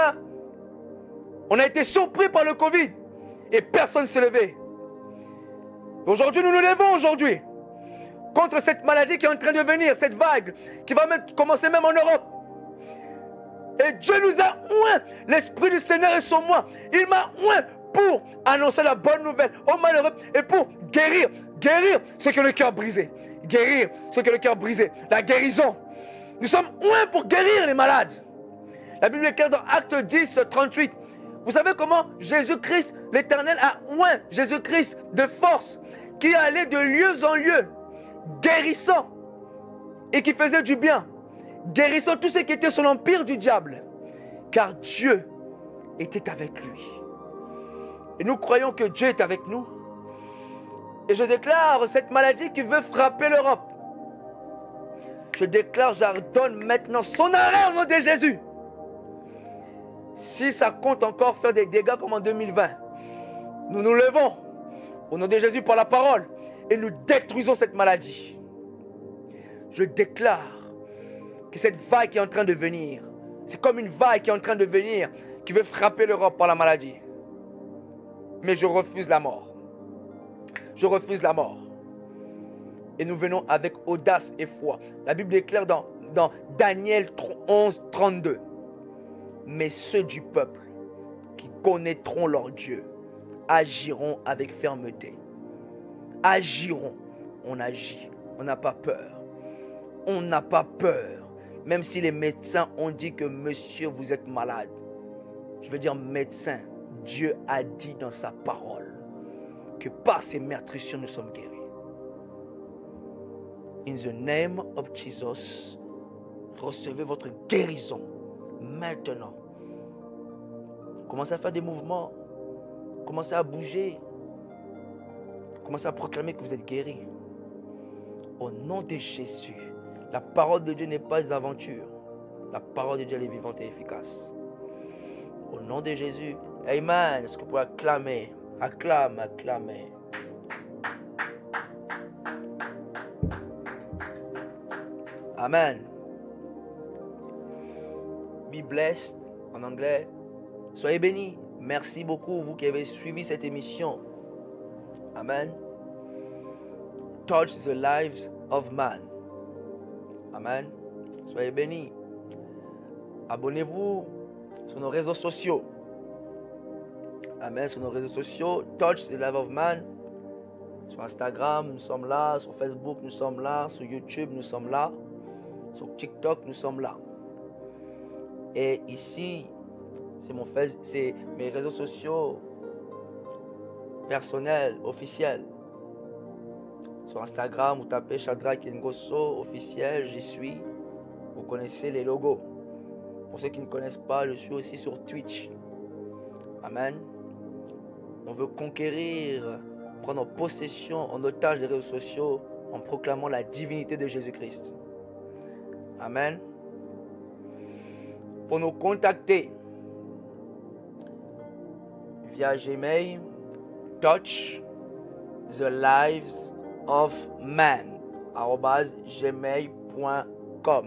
on a été surpris par le Covid et personne ne s'est levé. Aujourd'hui, nous nous levons aujourd'hui contre cette maladie qui est en train de venir, cette vague qui va même commencer même en Europe. Et Dieu nous a oint. L'Esprit du Seigneur est sur moi. Il m'a oint pour annoncer la bonne nouvelle aux malheureux et pour guérir ceux qui ont le cœur brisé. Guérir ceux qui ont le cœur brisé. La guérison. Nous sommes oints pour guérir les malades. La Bible est claire dans Acte 10, 38. Vous savez comment Jésus-Christ, l'Éternel, a oint Jésus-Christ de force, qui allait de lieu en lieu, guérissant et qui faisait du bien, guérissant tous ceux qui étaient sous l'empire du diable, car Dieu était avec lui. Et nous croyons que Dieu est avec nous. Et je déclare cette maladie qui veut frapper l'Europe. Je déclare, j'ordonne maintenant son arrêt au nom de Jésus. Si ça compte encore faire des dégâts comme en 2020, nous nous levons au nom de Jésus par la parole et nous détruisons cette maladie. Je déclare que cette vague qui est en train de venir, c'est comme une vague qui est en train de venir, qui veut frapper l'Europe par la maladie. Mais je refuse la mort. Je refuse la mort. Et nous venons avec audace et foi. La Bible est claire dans Daniel 11, 32. Mais ceux du peuple qui connaîtront leur Dieu agiront avec fermeté. Agiront. On agit. On n'a pas peur. On n'a pas peur. Même si les médecins ont dit que monsieur, vous êtes malade. Je veux dire médecin. Dieu a dit dans sa parole que par ses meurtrissures nous sommes guéris. In the name of Jesus, recevez votre guérison maintenant. Commencez à faire des mouvements. Commencez à bouger. Commencez à proclamer que vous êtes guéris. Au nom de Jésus, la parole de Dieu n'est pas une aventure. La parole de Dieu elle est vivante et efficace. Au nom de Jésus, Amen. Est-ce que vous pouvez acclamer? Acclame, acclamer. Amen. Be blessed en anglais. Soyez bénis. Merci beaucoup, vous qui avez suivi cette émission. Amen. Touch the lives of man. Amen. Soyez bénis. Abonnez-vous sur nos réseaux sociaux. Amen. Sur nos réseaux sociaux. Touch the life of man. Sur Instagram, nous sommes là. Sur Facebook, nous sommes là. Sur YouTube, nous sommes là. Sur TikTok, nous sommes là. Et ici, c'est mes réseaux sociaux personnels, officiels. Sur Instagram, vous tapez Shadrach Ngosso officiel, j'y suis. Vous connaissez les logos. Pour ceux qui ne connaissent pas, je suis aussi sur Twitch. Amen. On veut conquérir, prendre possession en otage des réseaux sociaux en proclamant la divinité de Jésus-Christ. Amen. Pour nous contacter via Gmail, touch the lives of man @gmail.com.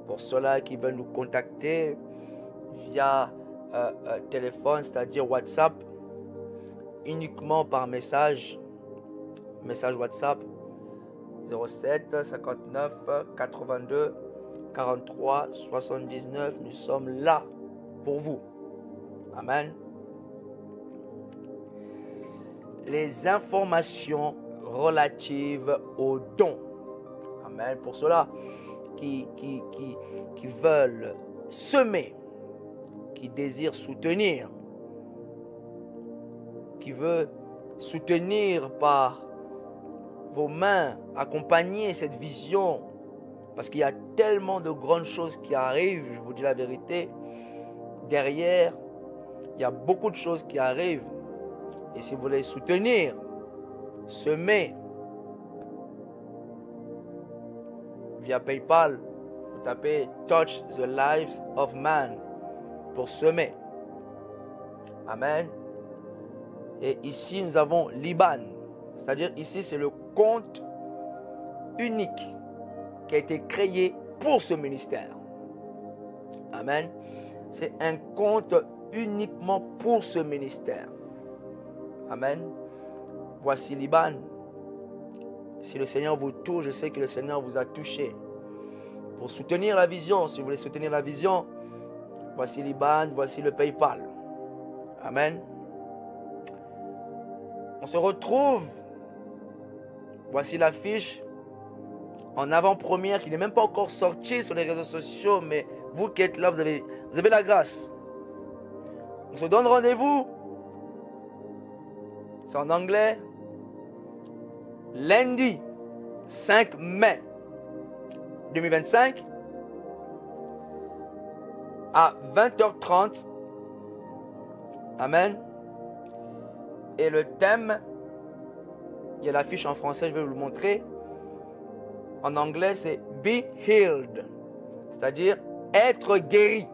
Pour ceux-là qui veulent nous contacter via téléphone, c'est-à-dire WhatsApp, uniquement par message WhatsApp 07 59 82 43 79. Nous sommes là pour vous. Amen. Les informations relatives aux dons. Amen. Pour ceux-là qui veulent semer, qui désirent soutenir, qui veut soutenir par vos mains, accompagner cette vision Parce qu'il y a tellement de grandes choses qui arrivent, je vous dis la vérité. Derrière, il y a beaucoup de choses qui arrivent. Et si vous voulez soutenir, semer, via PayPal, vous tapez Touch the Lives of Man pour semer. Amen. Et ici, nous avons l'IBAN. C'est-à-dire, ici, c'est le compte unique qui a été créé pour ce ministère. Amen. C'est un compte uniquement pour ce ministère. Amen. Voici l'IBAN. Si le Seigneur vous touche, je sais que le Seigneur vous a touché. Pour soutenir la vision, si vous voulez soutenir la vision, voici l'IBAN, voici le PayPal. Amen. On se retrouve. Voici l'affiche en avant-première qui n'est même pas encore sortie sur les réseaux sociaux, mais vous qui êtes là, vous avez la grâce. On se donne rendez-vous. C'est en anglais. Lundi 5 mai 2025 à 20h30. Amen. Et le thème, il y a l'affiche en français, je vais vous le montrer. En anglais, c'est Be Healed, c'est-à-dire être guéri.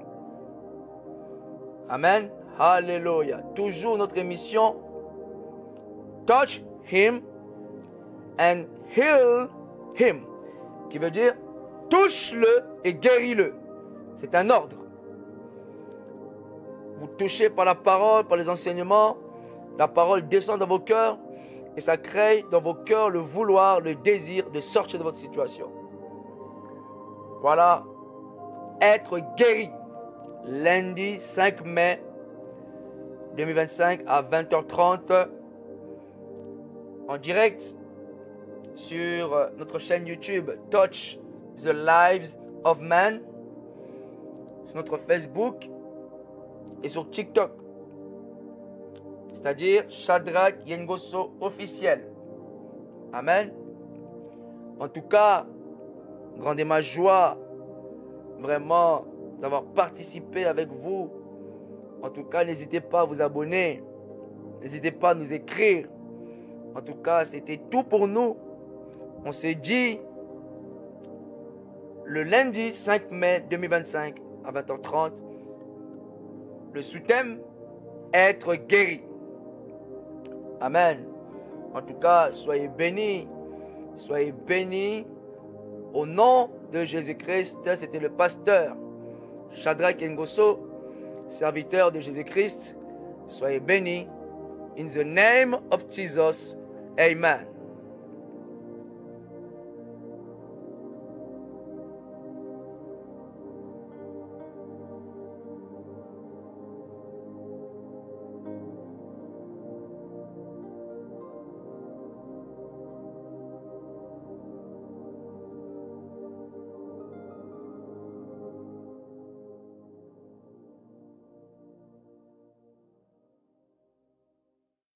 Amen. Alléluia. Toujours notre émission Touch Him and Heal Him, qui veut dire touche-le et guéris-le. C'est un ordre. Vous touchez par la parole, par les enseignements. La parole descend dans vos cœurs et ça crée dans vos cœurs le vouloir, le désir de sortir de votre situation. Voilà, être guéri. Lundi 5 mai 2025 à 20h30 en direct sur notre chaîne YouTube Touch the Lives of Man, sur notre Facebook et sur TikTok. C'est-à-dire Shadrach Yengoso officiel. Amen. En tout cas, grande est ma joie vraiment d'avoir participé avec vous. En tout cas, n'hésitez pas à vous abonner. N'hésitez pas à nous écrire. En tout cas, c'était tout pour nous. On se dit le lundi 5 mai 2025 à 20h30. Le sous-thème, être guéri. Amen. En tout cas, soyez bénis. Soyez bénis. Au nom de Jésus-Christ, c'était le pasteur Shadrach Yengoso, serviteur de Jésus-Christ. Soyez bénis. In the name of Jesus. Amen.